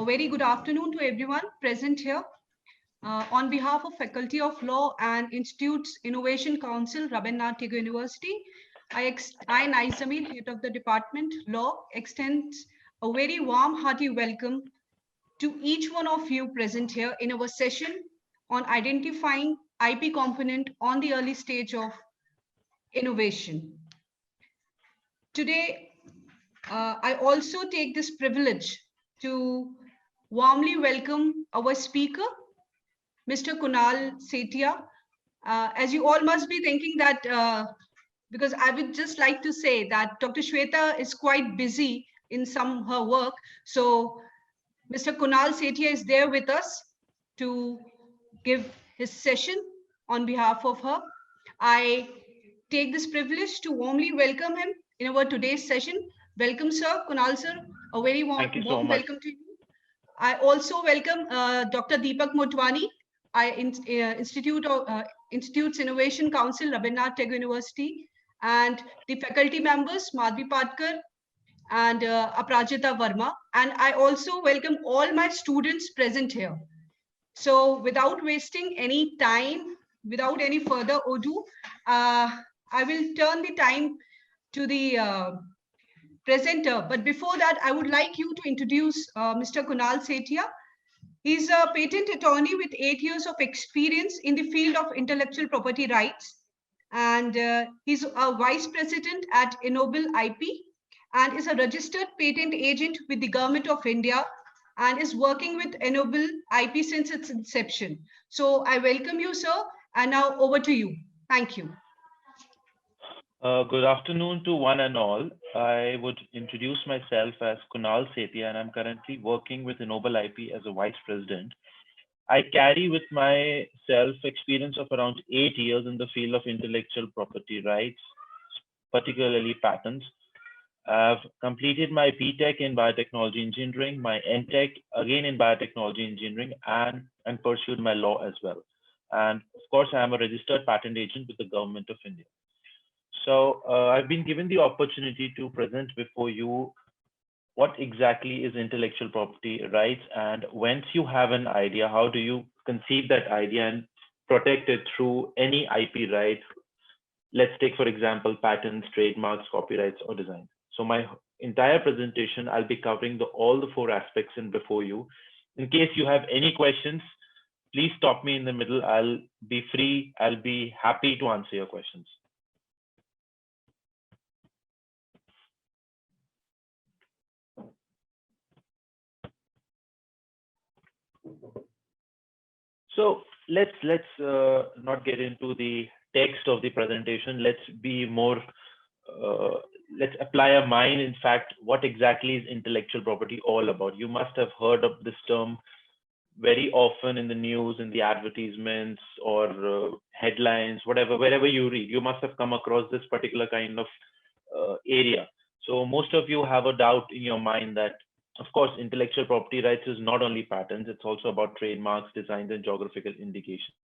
A very good afternoon to everyone present here. On behalf of Faculty of Law and Institute's Innovation Council, Rabindranath Tagore University, I, Naizameen, head of the Department Law, extends a very warm, hearty welcome to each one of you present here in our session on identifying IP component on the early stage of innovation. Today, I also take this privilege to warmly welcome our speaker, Mr. Kunal Sethia. As you all must be thinking that, because I would just like to say that Dr. Shweta is quite busy in her work. So Mr. Kunal Sethia is there with us to give his session on behalf of her. I take this privilege to warmly welcome him in our today's session. Welcome, sir. Kunal, sir. A very warm welcome to you. I also welcome Dr. Deepak Motwani, Institute's Innovation Council, Rabindranath Tagore University, and the faculty members, Madhvi Patkar and Aprajita Verma. And I also welcome all my students present here. So without wasting any time, without any further ado, I will turn the time to the presenter. But before that, I would like you to introduce Mr. Kunal Sethia. He's a patent attorney with 8 years of experience in the field of intellectual property rights. And he's a vice president at Ennoble IP and is a registered patent agent with the Government of India and is working with Ennoble IP since its inception. So I welcome you, sir. And now over to you. Thank you. Good afternoon to one and all. I would introduce myself as Kunal Sethia, and I'm currently working with Ennoble IP as a vice president. I carry with myself experience of around 8 years in the field of intellectual property rights, particularly patents. I've completed my BTech in biotechnology engineering, my MTech again in biotechnology engineering, and pursued my law as well. And of course, I am a registered patent agent with the Government of India. So I've been given the opportunity to present before you what exactly is intellectual property rights, and once you have an idea, how do you conceive that idea and protect it through any IP right? Let's take, for example, patents, trademarks, copyrights, or design. So my entire presentation, I'll be covering all the 4 aspects in before you. In case you have any questions, please stop me in the middle. I'll be free. I'll be happy to answer your questions. So let's not get into the text of the presentation. Let's be more, let's apply our mind. In fact, what exactly is intellectual property all about? You must have heard of this term very often in the news, in the advertisements or headlines, whatever, wherever you read, you must have come across this particular kind of area. So most of you have a doubt in your mind that, of course, intellectual property rights is not only patents, it's also about trademarks, designs, and geographical indications.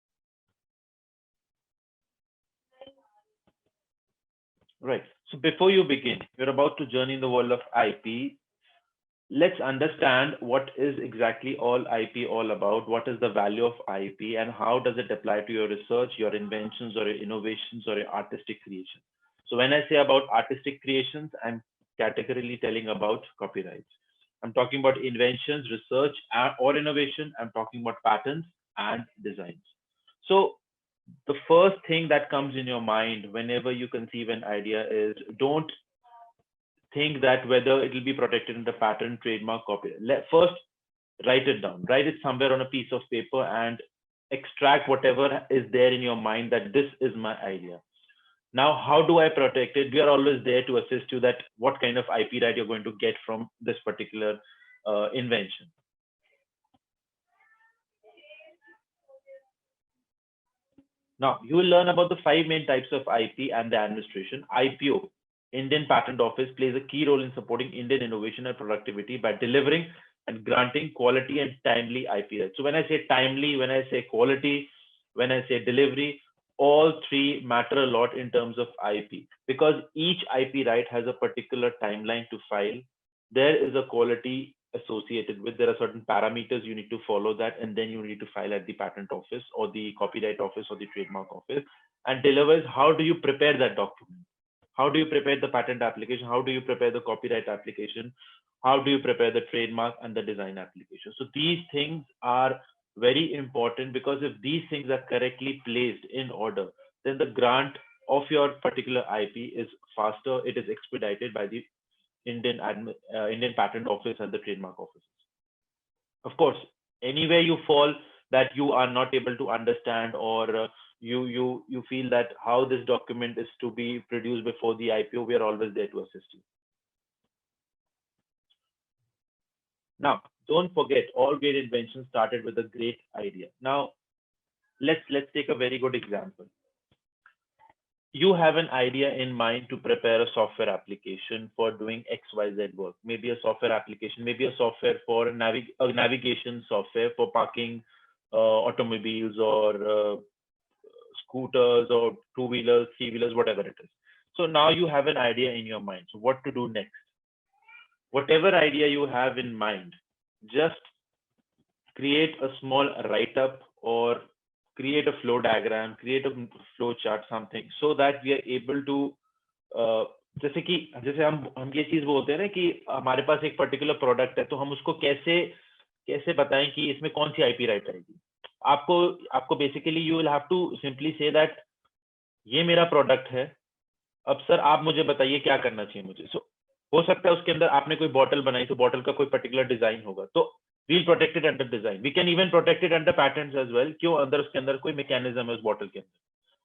Right. So before you begin, you're about to journey in the world of IP. Let's understand what is exactly all IP all about, what is the value of IP, and how does it apply to your research, your inventions, or your innovations, or your artistic creation. So when I say about artistic creations, I'm categorically telling about copyrights. I'm talking about inventions, research, or innovation. I'm talking about patents and designs. So the first thing that comes in your mind whenever you conceive an idea is, don't think that whether it will be protected in the patent, trademark, copyright. First, write it down. Write it somewhere on a piece of paper and extract whatever is there in your mind that this is my idea. Now, how do I protect it? We are always there to assist you that what kind of IP right you're going to get from this particular invention. Now, you will learn about the 5 main types of IP and the administration. IPO, Indian Patent Office, plays a key role in supporting Indian innovation and productivity by delivering and granting quality and timely IP rights. So when I say timely, when I say quality, when I say delivery, all 3 matter a lot in terms of IP, because each IP right has a particular timeline to file. There is a quality associated with. There are certain parameters you need to follow that, and then you need to file at the patent office or the copyright office or the trademark office and delivers. How do you prepare that document? How do you prepare the patent application? How do you prepare the copyright application? How do you prepare the trademark and the design application? So these things are very important, because if these things are correctly placed in order, then the grant of your particular IP is faster. It is expedited by the Indian Patent Office and the trademark offices. Of course, anywhere you fall that you are not able to understand, or you feel that how this document is to be produced before the IPO, we are always there to assist you. Now, don't forget, all great inventions started with a great idea. Now, let's take a very good example. You have an idea in mind to prepare a software application for doing XYZ work. Maybe a software application, maybe a software for navigation software for parking automobiles or scooters or two-wheelers, three-wheelers, whatever it is. So now you have an idea in your mind. So what to do next? Whatever idea you have in mind, just create a small write-up or create a flow diagram, create a flow chart, something, so that we are able to जैसे हम ये चीज बोलते हैं ना कि हमारे पास एक पर्टिकुलर प्रोडक्ट है, तो हम उसको कैसे बताएं कि इसमें कौन सी आईपी राइट आएगी. आपको basically you will have to simply say that ये मेरा प्रोडक्ट है, अब सर आप मुझे बताइए क्या करना चाहिए मुझे. सो हो सकता है उसके अंदर आपने कोई बॉटल बनाई, तो बॉटल का कोई पर्टिकुलर डिजाइन होगा, तो we'll protect it under design. We can even protect it under patents as well. क्यों? अंदर उसके अंदर कोई मैकेनिज्म है उस बॉटल के अंदर,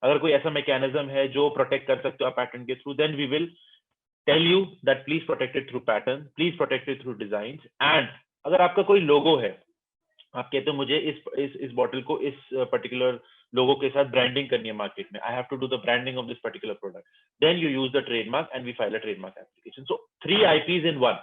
अगर कोई ऐसा मैकेनिज्म है जो प्रोटेक्ट कर सकते हो आप पैटेंट के through, then we will tell you that please protect it through patent, please protect it through designs. And अगर आपका कोई लोगो है, आप कहते हो मुझे इस बॉटल को इस पर्टिकुलर लोगो के साथ ब्रांडिंग करनी है मार्केट में, I have to do the branding of this particular product, then you use the trademark and we file a trademark application. So 3 IPs in one.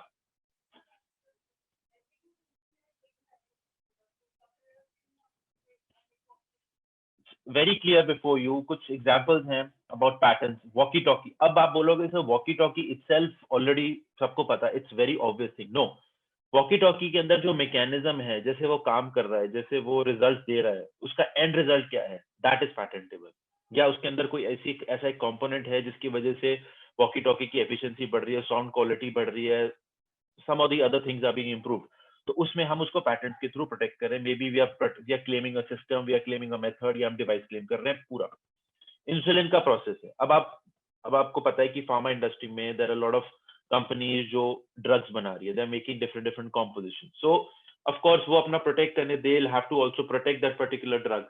Very clear before you. कुछ examples हैं about patents. Walkie talkie. अब आप बोलोगे sir walkie talkie itself already सबको पता, it's very obvious thing. No, walkie talkie के अंदर जो mechanism है, जैसे वो काम कर रहा है, जैसे वो result दे रहा है, उसका end result क्या है, that is patentable. या उसके अंदर कोई ऐसा एक component है जिसकी वजह से walkie talkie की efficiency बढ़ रही है, sound quality बढ़ रही है, some of the other things are being improved. तो उसमें हम उसको पैटेंट के थ्रू प्रोटेक्ट करें. Maybe we are claiming a system, we are claiming a method, या हम डिवाइस क्लेम कर रहे हैं. पूरा इंसुलिन का प्रोसेस है. अब आपको पता है कि फार्मा इंडस्ट्री में there are lot of companies जो ड्रग्स बना रही है, they are making different composition. So of course वो अपना प्रोटेक्ट करने, they will have to also protect that particular drug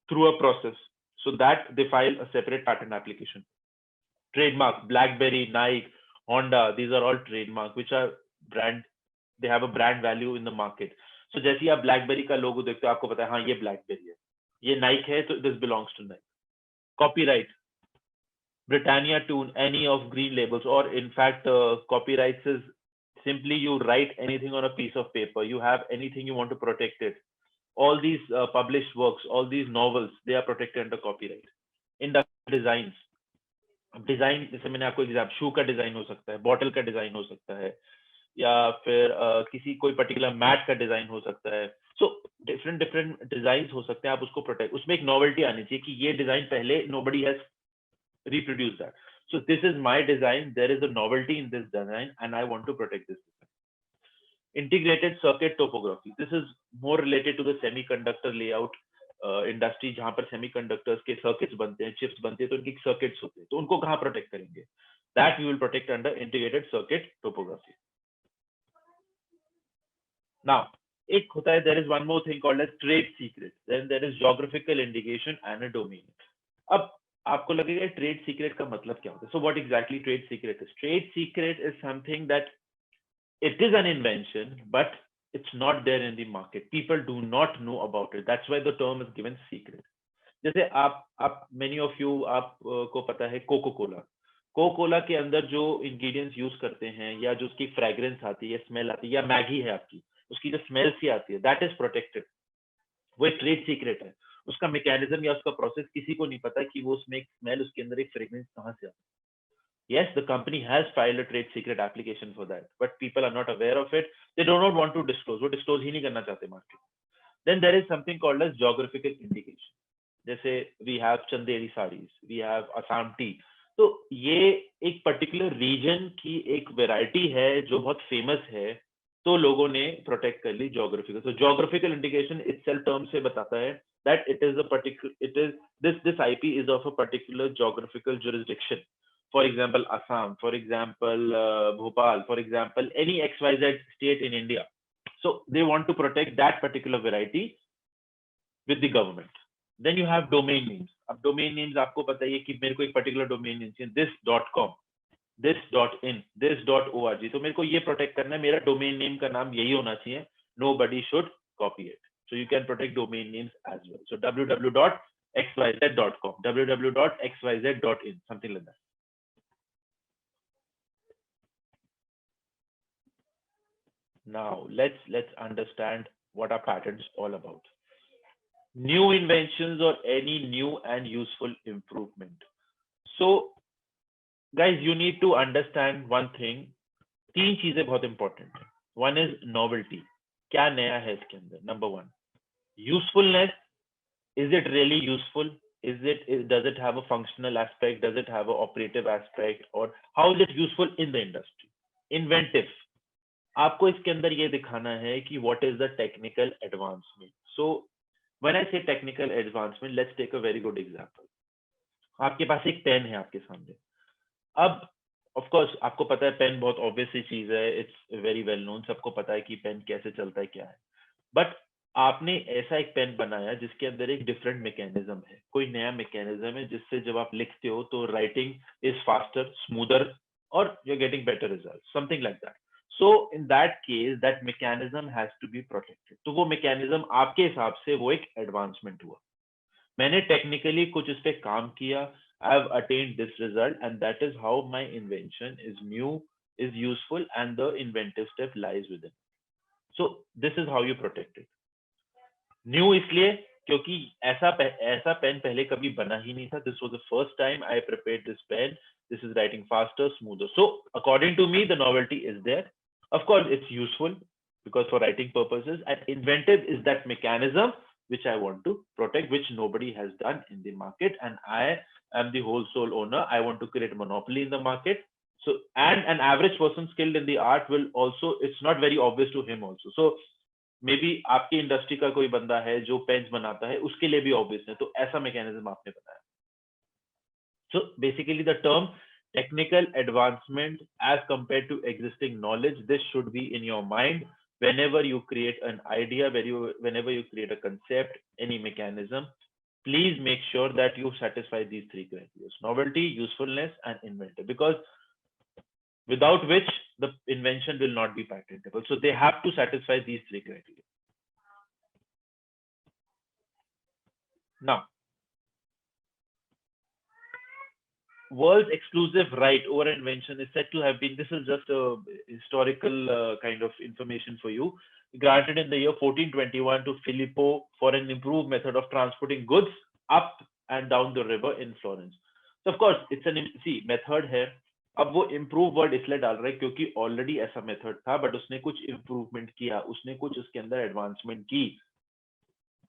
through a process, so that they file a separate patent application. Trademark, BlackBerry, Nike, Honda, these are all trademark which are brand, they have a brand value in the market. So जैसे ही आप BlackBerry का लोगो देखते हो, आपको पता है हाँ ये BlackBerry है, ये Nike है, तो this belongs to Nike. Copyright, Britannia Tune, any of green labels, or in fact copyrights is simply you write anything on a piece of paper, you have anything you want to protect it. All these published works, all these novels, they are protected under copyright. Industrial designs, design, जैसे मैंने आपको example, शू का design हो सकता है, bottle का design हो सकता है, या फिर किसी कोई पर्टिकुलर मैट का डिजाइन हो सकता है. सो डिफरेंट डिजाइन हो सकते हैं. आप उसको प्रोटेक्ट, उसमें एक नॉवेल्टी आनी चाहिए कि ये डिजाइन पहले nobody has reproduced that. So this is my design, there is a novelty in this design and I want to protect this. Integrated circuit topography, this is more related to the semiconductor layout industry, जहां पर semiconductors के circuits बनते हैं, chips बनते हैं, तो उनके circuits होते हैं, तो उनको कहां प्रोटेक्ट करेंगे, that we will protect under integrated circuit topography. Now एक होता है, there is one more thing called as trade secret, then there is geographical indication and a domain. अब आपको लगेगा ट्रेड सीक्रेट का मतलब क्या होता है. So what exactly trade secret is? Trade secret is something that it is an invention, but it's not there in the market. People do not know about it. That's why the term is given secret. जैसे आप many of you आपको पता है Coca Cola के अंदर जो ingredients use करते हैं, या जो उसकी फ्रेग्रेंस आती है, स्मेल आती है, या मैगी है आपकी, उसकी जो स्मेल सी आती है, दैट इज प्रोटेक्टेड. वो एक ट्रेड सीक्रेट है. उसका मैकेनिज्म या उसका प्रोसेस किसी को नहीं पता कि वो उसमें एक स्मेल, उसके अंदर एक फ्रेग्रेंस कहाँ से आती है. Yes, the company has filed a trade secret application for that, but people are not aware of it. They do not want to disclose. वो disclose ही नहीं करना चाहते market. Then there is something called as geographical indication. जैसे we have Chanderi sarees, we have Assam tea. तो ये एक particular region की एक variety है जो बहुत famous है, तो लोगों ने protect कर ली geographical. So geographical indication itself term से बताता है that it is a particular, it is this IP is of a particular geographical jurisdiction. For example, Assam, for example, Bhopal, for example, any XYZ state in India. So they want to protect that particular variety with the government. Then you have domain names. अब domain names आपको पता ही है कि मेरे को एक particular domain name चाहिए, this.com, this.in, this.org. तो मेरे को ये protect करना है, मेरा domain name का नाम यही होना चाहिए. Nobody should copy it. So you can protect domain names as well. So www.xyz.com, www.xyz.in, something like that. Now let's understand what are patents all about. New inventions or any new and useful improvement. So guys, you need to understand one thing. तीन चीजें बहुत important है. One is novelty. क्या नया है इसके अंदर? Number one. Usefulness. Is it really useful? Does it have a functional aspect? Does it have an operative aspect? Or how is it useful in the industry? Inventive. आपको इसके अंदर ये दिखाना है कि what is the technical advancement. So when I say technical advancement, let's take a very good example. आपके पास एक pen है आपके सामने. अब of course आपको पता है पेन बहुत obvious सी चीज है. It's very well known. सबको पता है कि पेन कैसे चलता है, क्या है. But आपने ऐसा एक पेन बनाया जिसके अंदर एक डिफरेंट मैकेनिज्म है, कोई नया मैकेनिज्म है जिससे जब आप लिखते हो तो राइटिंग इज फास्टर, स्मूदर, और you are getting better result, something like that. So in that case that mechanism has to be protected. तो वो मैकेनिज्म आपके हिसाब से वो एक एडवांसमेंट हुआ. मैंने टेक्निकली कुछ इस पे काम किया, I have attend this result, and that is how my invention is new, is useful, and the inventive step lies with it. So this is how you protect it. New इसलिए क्योंकि ऐसा pen पहले कभी बना ही नहीं था. This was the first time I prepared this pen. This is writing faster, smoother. So according to me the novelty is there. Of course, it's useful because for writing purposes, and inventive is that mechanism which I want to protect, which nobody has done in the market, and I am the whole sole owner. I want to create a monopoly in the market. So, and an average person skilled in the art will also, it's not very obvious to him also. So may be आपकी industry का कोई बंदा है जो pens बनाता है, उसके लिए भी ऑब्वियस है. तो ऐसा मैकेनिज्म आपने बनाया. So basically the term technical advancement as compared to existing knowledge, this should be in your mind whenever you create an idea, whenever you create a concept, any mechanism. Please make sure that you satisfy these three criteria: novelty, usefulness, and inventive, because without which the invention will not be patentable. So they have to satisfy these three criteria. Now, world's exclusive right over invention is said to have been, this is just a historical kind of information for you, granted in the year 1421 to Filippo for an improved method of transporting goods up and down the river in Florence. So of course it's an, see, method है. अब वो improve word इसलिए डाल रहा है क्योंकि already ऐसा method था, but उसने कुछ improvement किया, उसने कुछ उसके अंदर advancement की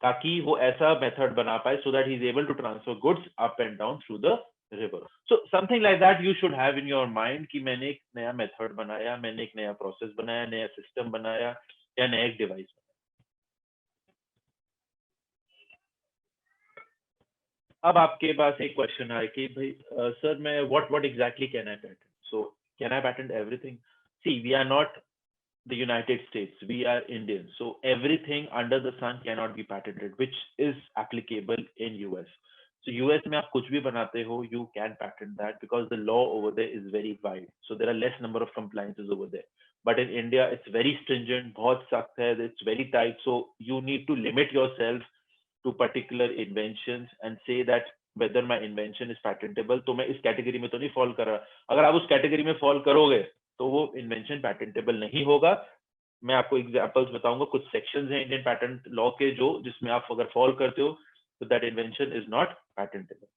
ताकि वो ऐसा method बना पाए so that he is able to transfer goods up and down through the river. So something like that you should have in your mind कि मैंने एक नया मेथड बनाया, मैंने एक नया प्रोसेस बनाया, नया सिस्टम बनाया, या नया एक डिवाइस बनाया. अब आपके पास एक क्वेश्चन है कि भाई सर मैं what exactly can I patent? So can I patent everything? See, we are not the United States, we are Indians, so everything under the sun cannot be patented, which is applicable in US. So US में आप कुछ भी बनाते हो, you can patent that because the law over there is very wide. So there are less number of compliances over there. But in India, it's very stringent, बहुत सख्त है, it's very tight. So you need to limit yourself to particular inventions and say that whether my invention is patentable. तो मैं इस category में तो नहीं fall कर रहा. अगर आप उस कैटेगरी में फॉल करोगे तो वो इन्वेंशन पैटेंटेबल नहीं होगा. मैं आपको एग्जांपल्स बताऊंगा. कुछ सेक्शंस हैं इंडियन पैटेंट लॉ के जो जिसमें आप अगर फॉल करते हो so that invention is not patentable.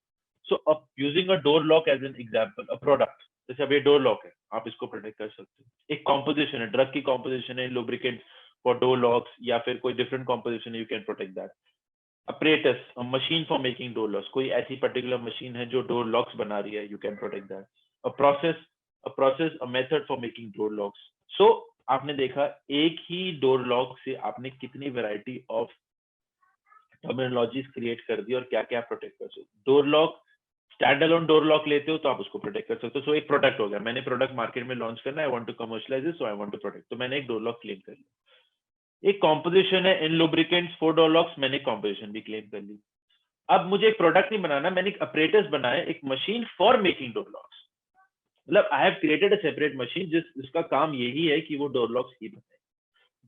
So using a door lock as an example, a product, जैसे अब ये डोर लॉक है, आप इसको प्रोटेक्ट कर सकते हो। एक कॉम्पोजिशन है, ड्रग की कॉम्पोजिशन है, लुब्रिकेंट फॉर डोर लॉक्स, या फिर कोई डिफरेंट कॉम्पोजिशन है, you can protect that. apparatus, a machine for making door locks, कोई ऐसी पर्टिकुलर मशीन है जो डोर लॉक्स बना रही है, you can protect that. a method for making door locks। so आपने देखा एक ही डोर लॉक से आपने कितनी वैरायटी ऑफ टर्मिनोलॉजीज क्रिएट कर दी और क्या क्या प्रोटेक्ट कर सकते। Door lock, stand alone door lock लेते हो तो आप उसको प्रोटेक्ट कर सकते हो। सो एक प्रोडक्ट हो गया, मैंने प्रोडक्ट मार्केट में लॉन्च करना है, I want to commercialise it, so I want to protect, तो मैंने एक डोर लॉक क्लेम कर लिया। एक कॉम्पोजिशन है इन लुब्रिकेंट्स फॉर डोर लॉक्स, मैंने कॉम्पोजिशन भी क्लेम कर ली। अब मुझे एक प्रोडक्ट नहीं बनाना, मैंने एक अपरेटस बनाया, एक machine for making door locks. मतलब I have created a separate machine जिसका काम यही है कि वो डोर लॉक्स ही बनाए।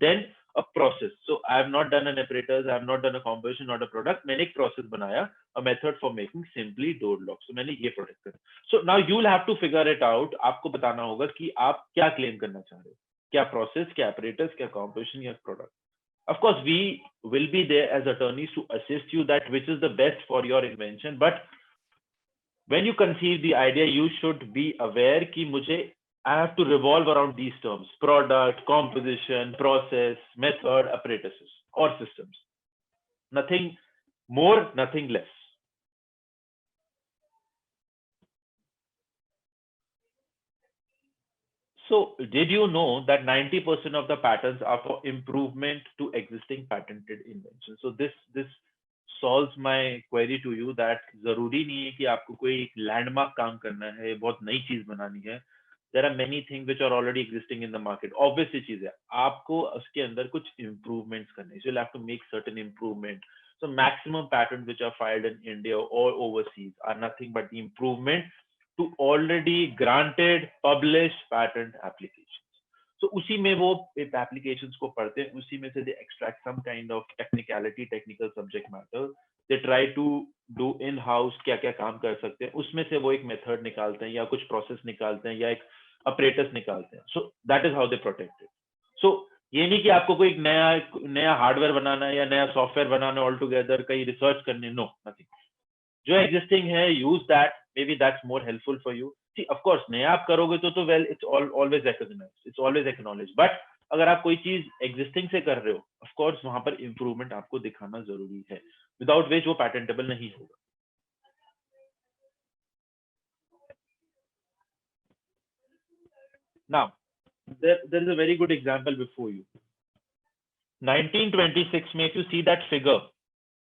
Then a process, so I have not done an apparatus, I have not done a composition, not a product, मैंने एक process बनाया, a method for making simply door locks, so मैंने ये प्रोडक्ट करा। so now you will have to figure it out, आपको बताना होगा कि आप क्या क्लेम करना चाह रहे हो, क्या process, क्या apparatus, क्या composition या product। of course we will be there as attorneys to assist you that which is the best for your invention, but when you conceive the idea you should be aware कि मुझे I have to revolve around these terms: product, composition, process, method, apparatuses or systems. Nothing more, nothing less. So did you know that 90% of the patents are for improvement to existing patented inventions? So this solves my query to you that जरूरी नहीं है कि आपको कोई landmark काम करना है, बहुत नई चीज बनानी है। There are many things which are already existing in the market. Obviously चीज है, आपको उसके अंदर कुछ improvements करने हैं. So you'll have to make certain improvement. So maximum patents which are filed in India or overseas are nothing but the improvement to already granted published patent applications. So उसी में वो applications को पढ़ते हैं, उसी में से they extract some kind of technicality, technical subject matter. They try to do in-house क्या क्या काम कर सकते हैं, उसमें से वो एक method निकालते हैं या कुछ process निकालते हैं या एक apparatus निकालते हैं। So that is how they protect it. So ये नहीं कि आपको कोई नया हार्डवेयर बनाना है या नया सॉफ्टवेयर बनाना है ऑल टुगेदर, कहीं रिसर्च करनी, नो, नथिंग। जो एग्जिस्टिंग है use that, maybe that's more helpful for you. See of course नया आप करोगे तो well it's always recognised, it's always acknowledge, but अगर आप कोई चीज एग्जिस्टिंग से कर रहे हो, ऑफ कोर्स वहां पर इंप्रूवमेंट आपको दिखाना जरूरी है, विदाउट विच वो पैटेंटेबल नहीं होगा। Now there is a very good example before you. 1926 में if you see that figure,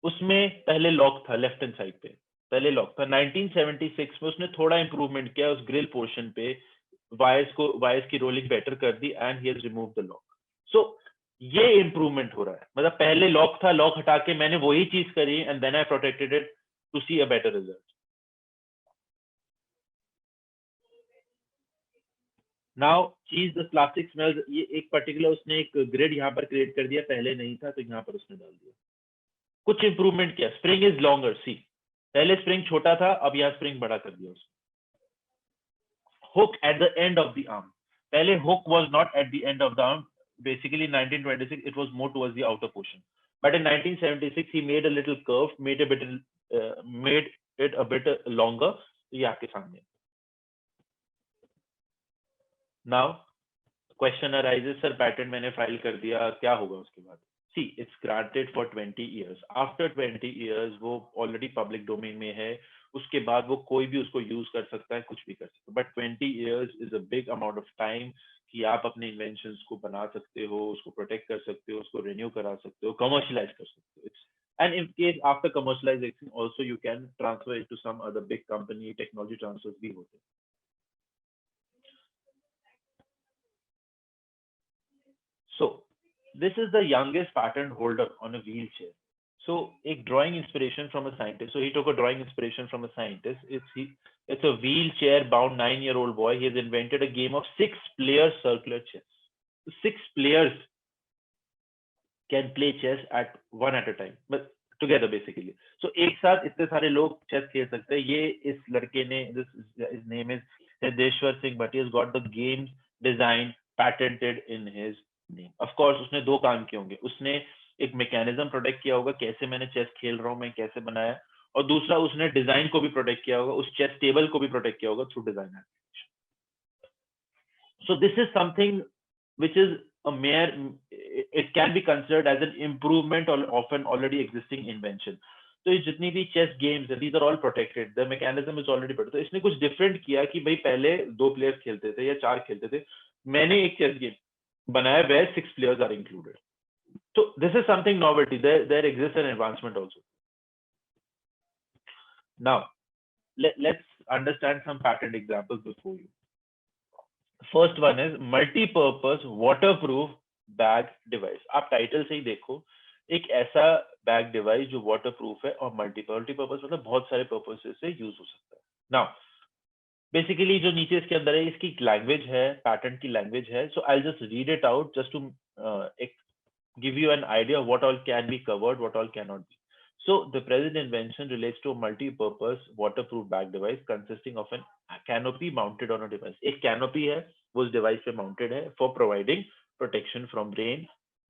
उसमें पहले लॉक था लेफ्ट हैंड साइड पे, पहले लॉक था। 1976 में उसने थोड़ा इंप्रूवमेंट किया उस ग्रिल पोर्शन पे, वायर्स की रोलिंग बेटर कर दी and he has removed the lock. So ये इंप्रूवमेंट हो रहा है, मतलब पहले लॉक था, लॉक हटा के मैंने वही चीज करी and then I protected it to see a better result. Now चीज द प्लास्टिक स्मेल्स, ये एक पर्टिकुलर उसने एक ग्रिड यहाँ पर क्रिएट कर दिया, पहले नहीं था तो यहाँ पर उसने डाल दिया, कुछ इंप्रूवमेंट किया। स्प्रिंग इज लॉन्गर, सी पहले स्प्रिंग छोटा था, अब यहाँ स्प्रिंग बड़ा कर दिया उसने। Hook at the end of the arm, पहले hook was not at the end of the arm, basically 1926 it was more towards the outer portion, but in 1976 he made a little curve, made it a bit longer। ये आपके सामने। now question arises, sir patent मैंने file कर दिया, क्या होगा उसके बाद? see it's granted for 20 years, after 20 years वो already public domain में है, उसके बाद वो कोई भी उसको यूज कर सकता है, कुछ भी कर सकता है, but 20 years is a big amount of time कि आप अपने इन्वेंशंस को बना सकते हो, उसको प्रोटेक्ट कर सकते हो, उसको रिन्यू करा सकते हो, कमर्शियलाइज कर सकते हो। and in case after commercialization also you can transfer it to some other big company, technology transfers भी होते हैं। so this is the youngest patent holder on a wheelchair। so a drawing inspiration from a scientist, so he took a drawing inspiration from a scientist, it's a wheelchair bound 9-year-old boy, he has invented a game of 6-player circular chess। 6 players can play chess at one at a time, but together basically। so एक साथ इतने सारे लोग chess खेल सकते हैं। ये इस लड़के ने, his name is Siddheshwar Singh Bhatti, has got the games designed patented in his name। of course उसने दो काम किए होंगे, उसने एक मैकेनिज्म प्रोटेक्ट किया होगा, कैसे मैंने चेस खेल रहा हूँ मैं, कैसे बनाया, और दूसरा उसने डिजाइन को भी प्रोटेक्ट किया होगा, उस चेस टेबल को भी प्रोटेक्ट किया होगा through design application. So this is something which is a mere, it can be considered as an improvement or of an already existing invention. तो ये जितनी भी चेस गेम्स है, these are all protected, the mechanism is already protected. तो इसने कुछ different किया कि भाई पहले 2 प्लेयर्स खेलते थे या 4 खेलते थे, मैंने एक चेस गेम बनाया where 6 players are included. So this is something novelty. There exists an advancement also. Now let's understand some patent examples before you. First one is multi-purpose waterproof bag device. आप title से ही देखो, एक ऐसा bag device जो waterproof है और multipurpose मतलब बहुत सारे पर्पसेस से यूज हो सकता है. नाउ बेसिकली जो नीचे इसके अंदर है, इसकी लैंग्वेज है, पैटेंट की लैंग्वेज है. So I just read it out just to give you an idea of what all can be covered, what all cannot be. So the present invention relates to a multi-purpose waterproof bag device consisting of a canopy mounted on a device. एक canopy है, वो उस device पे mounted है for providing protection from rain,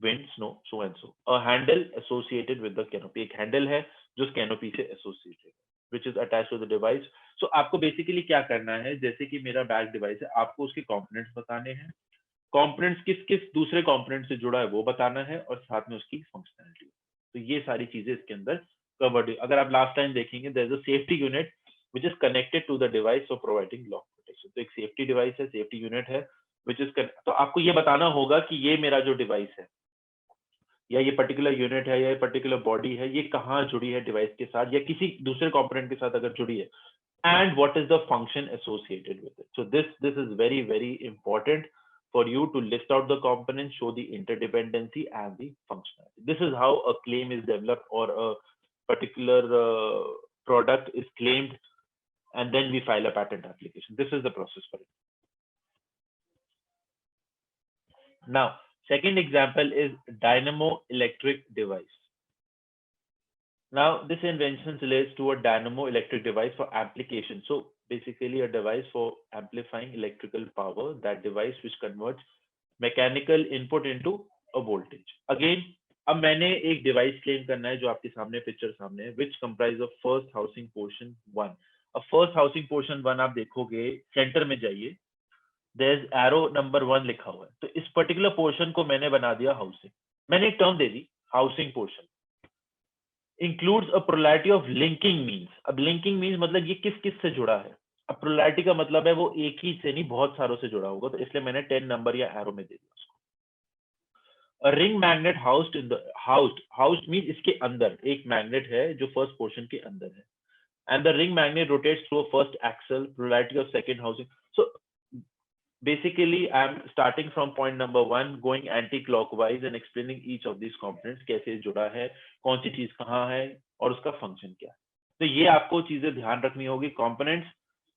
wind, snow, so and so. A handle associated with the canopy. एक handle है जो उस canopy से associated है, which is attached to the device. So आपको basically क्या करना है, जैसे कि मेरा bag device है, आपको उसके components बताने हैं, कंपोनेंट्स किस किस दूसरे कंपोनेंट से जुड़ा है वो बताना है, और साथ में उसकी फंक्शनैलिटी. तो ये सारी चीजें इसके अंदर कवर्ड है. अगर आप लास्ट टाइम देखेंगे, there is a safety unit which is connected to the device for providing lock protection. तो एक सेफ्टी डिवाइस है, सेफ्टी यूनिट है व्हिच इज, तो आपको ये बताना होगा कि ये मेरा जो डिवाइस है या ये पर्टिकुलर यूनिट है या ये पर्टिकुलर बॉडी है, ये कहाँ जुड़ी है डिवाइस के साथ या किसी दूसरे कंपोनेंट के साथ अगर जुड़ी है, and what is the function associated with it. So this is very very important for you to list out the components, show the interdependency and the functionality. This is how a claim is developed or a particular product is claimed, and then we file a patent application. This is the process for it. Now, second example is dynamo electric device. Now, this invention relates to a dynamo electric device for application. So basically a device for amplifying electrical power, that device which converts mechanical input into a voltage. Again, अब मैंने एक device claim करना है जो आपके सामने picture सामने है, which comprise of first housing portion 1. अब first housing portion 1 आप देखोगे, सेंटर में जाइए, there is arrow number 1 लिखा हुआ है. तो इस पर्टिकुलर पोर्शन को मैंने बना दिया हाउसिंग. मैंने एक term they the housing portion. includes a plurality of linking means. अब linking means मतलब ये किस किस से जुड़ा है. अब plurality का मतलब है वो एक ही से नहीं बहुत सारों से जुड़ा होगा, तो इसलिए मैंने 10 नंबर या एरो में दे दिया उसको. A ring magnet housed in the housed means इसके अंदर एक मैग्नेट है जो फर्स्ट पोर्शन के अंदर है, and the ring magnet rotates through a first axle, plurality of second housing. So basically I'm starting from point number 1 going anti-clockwise and explaining each of these components, कैसे जुड़ा है, कौन सी चीज कहाँ है और उसका फंक्शन क्या है. तो ये आपको चीजें ध्यान रखनी होगी, components,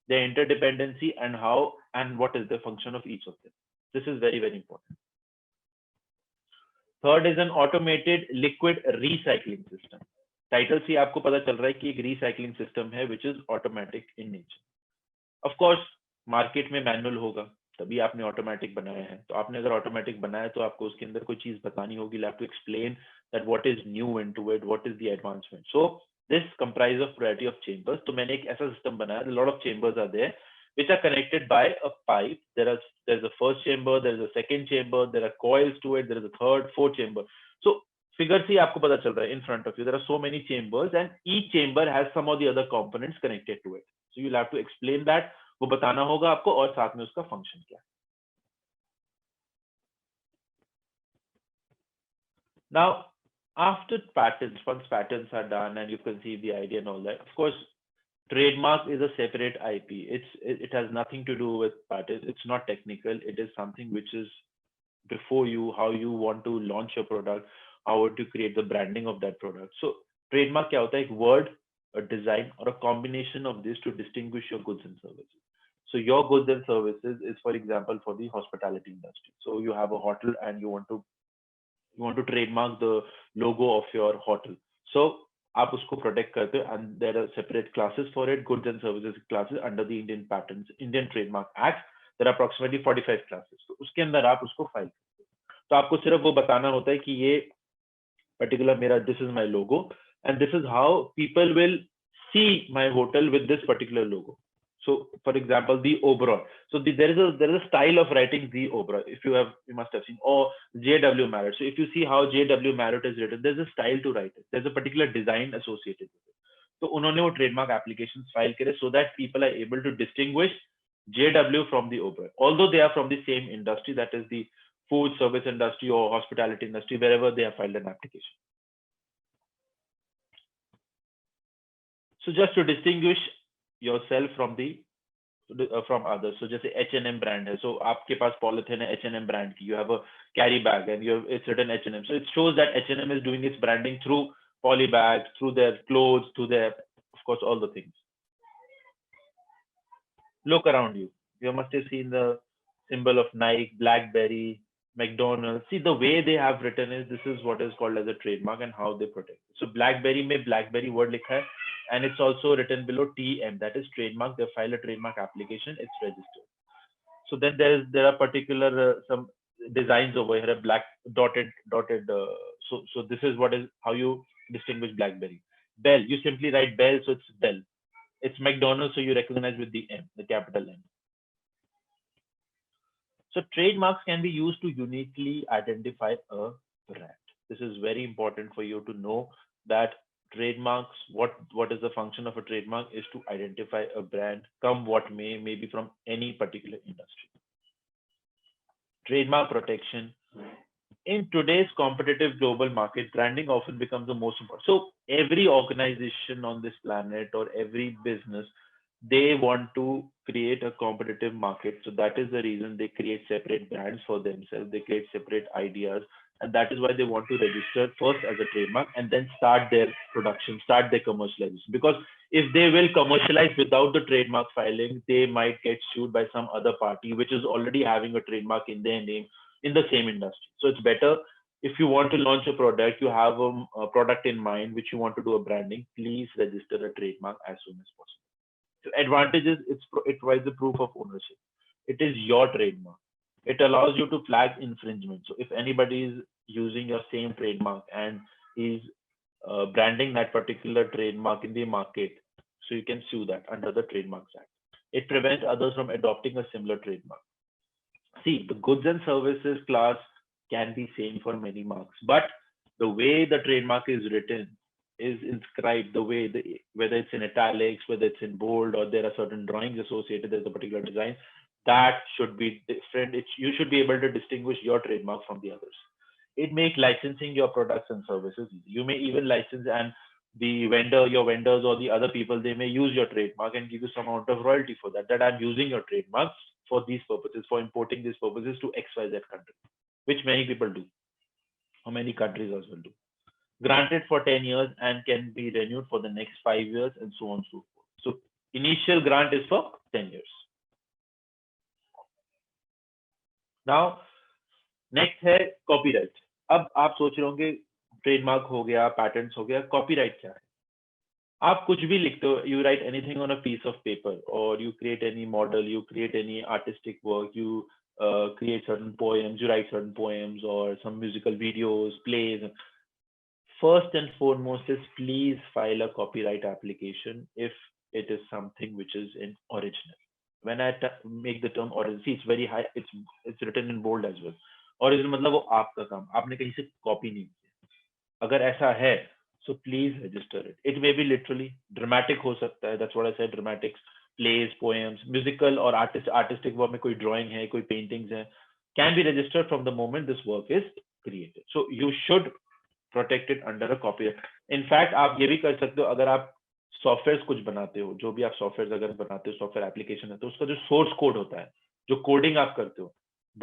their interdependency and how and what is the function of each of them. This is very very important. Third is an automated liquid recycling system. Title से आपको पता चल रहा है कि एक recycling system है which is automatic in nature. Of course market में मैनुअल होगा, तभी आपने ऑटोमेटिक बनाया है. तो आपने अगर ऑटोमेटिक बनाया तो आपको उसके अंदर कोई चीज बतानी होगी, have to explain that what is new into it, what is the advancement. So this comprises of variety of chambers. तो मैंने एक ऐसा सिस्टम बनाया, a lot of chambers are there which are connected by a pipe. There's a first chamber, there's a second chamber, there are coils to it, there is a third, fourth chamber. So figure से आपको पता चल रहा है in front of you there are so many chambers and each chamber has some of the other components connected to it. So you'll have to explain that, वो बताना होगा आपको, और साथ में उसका फंक्शन क्या है. Now after patents, once patents are done and you conceive the idea and all that, of course trademark is a separate IP. It has nothing to do with patents. It's not technical. It is something which is before you, how you want to launch your product, how to create the branding of that product. So trademark क्या होता है, एक word, a design or a combination of this to distinguish your goods and services. So your goods and services is, for example, for the hospitality industry. So you have a hotel and you want to trademark the logo of your hotel. So आप उसको protect करते हो, and there are separate classes for it, goods and services classes under the Indian Patents, Indian Trademark Act. There are approximately 45 classes. तो उसके अंदर आप उसको file करते हो. तो आपको सिर्फ वो बताना होता है कि ये particular मेरा, this is my logo and this is how people will see my hotel with this particular logo. So, for example, the Oberoi. So there is a style of writing the Oberoi. If you must have seen, or J.W. Marriott. So if you see how J.W. Marriott is written, there's a style to write it. There's a particular design associated with it. So उन्होंने वो trademark applications file करे so that people are able to distinguish JW from the Oberoi, although they are from the same industry, that is the food service industry or hospitality industry, wherever they have filed an application. So just to distinguish yourself from from others. So just H&M brand hai. So आपके पास polythene है H&M brand की. You have a carry bag and it's written H&M. So it shows that H&M is doing its branding through poly bags, through their clothes, through their, of course, all the things. Look around you. You must have seen the symbol of Nike, BlackBerry, McDonald's. See, the way they have written is this is what is called as a trademark and how they protect it. So BlackBerry mein BlackBerry word likha hai, and it's also written below TM, that is trademark. They file a trademark application, it's registered. So then there are particular some designs over here, a black dotted. So this is what is how you distinguish BlackBerry. Bell, you simply write Bell, so it's Bell. It's McDonald's, so you recognize with the M, the capital M. So trademarks can be used to uniquely identify a brand. This is very important for you to know that trademarks, what is the function of a trademark is to identify a brand, come what may, maybe from any particular industry. Trademark protection. In today's competitive global market, branding often becomes the most important. So every organization on this planet or every business, they want to create a competitive market. So that is the reason they create separate brands for themselves. They create separate ideas. And that is why they want to register first as a trademark and then start their production, start their commercialization. Because if they will commercialize without the trademark filing, they might get sued by some other party, which is already having a trademark in their name in the same industry. So it's better if you want to launch a product, you have a product in mind, which you want to do a branding, please register a trademark as soon as possible. So advantages, it provides a proof of ownership. It is your trademark. It allows you to flag infringement. So if anybody is using your same trademark and is branding that particular trademark in the market, so you can sue that under the Trademarks Act. It prevents others from adopting a similar trademark. See, the goods and services class can be same for many marks, but the way the trademark is written is inscribed, the way, whether it's in italics, whether it's in bold, or there are certain drawings associated with a particular design, that should be different. You should be able to distinguish your trademark from the others. It makes licensing your products and services easy. You may even license, and the vendor, your vendors or the other people, they may use your trademark and give you some amount of royalty for that. That I'm using your trademarks for these purposes, for importing these purposes to XYZ country, which many people do, or many countries as well do. Granted for 10 years and can be renewed for the next 5 years and so on and so forth. So initial grant is for 10 years. Now, next है copyright. अब आप सोच रहे होंगे trademark हो गया, patents हो गया, कॉपीराइट क्या है? आप कुछ भी लिखते हो, you write anything on a piece of paper, or you create any model, you create any artistic work, you create certain poems, you write certain poems or some musical videos, plays. First and foremost is please file a copyright application if it is something which is in original. When I make the term original, see, it's very high, it's written in bold as well. Original मतलब वो आपका काम, आपने कहीं से copy नहीं किया. अगर ऐसा है, so please register it. It may be literally dramatic हो सकता है. That's what I said, dramatics, plays, poems, musical or artistic work में कोई drawing है, कोई paintings है, can be registered from the moment this work is created. So you should protect it under a copyright. In fact, आप ये भी कर सकते हो, अगर आप सॉफ्टवेयर कुछ बनाते हो, जो भी आप सॉफ्टवेयर अगर बनाते हो, सॉफ्टवेयर एप्लीकेशन है, तो उसका जो सोर्स कोड होता है, जो कोडिंग आप करते हो,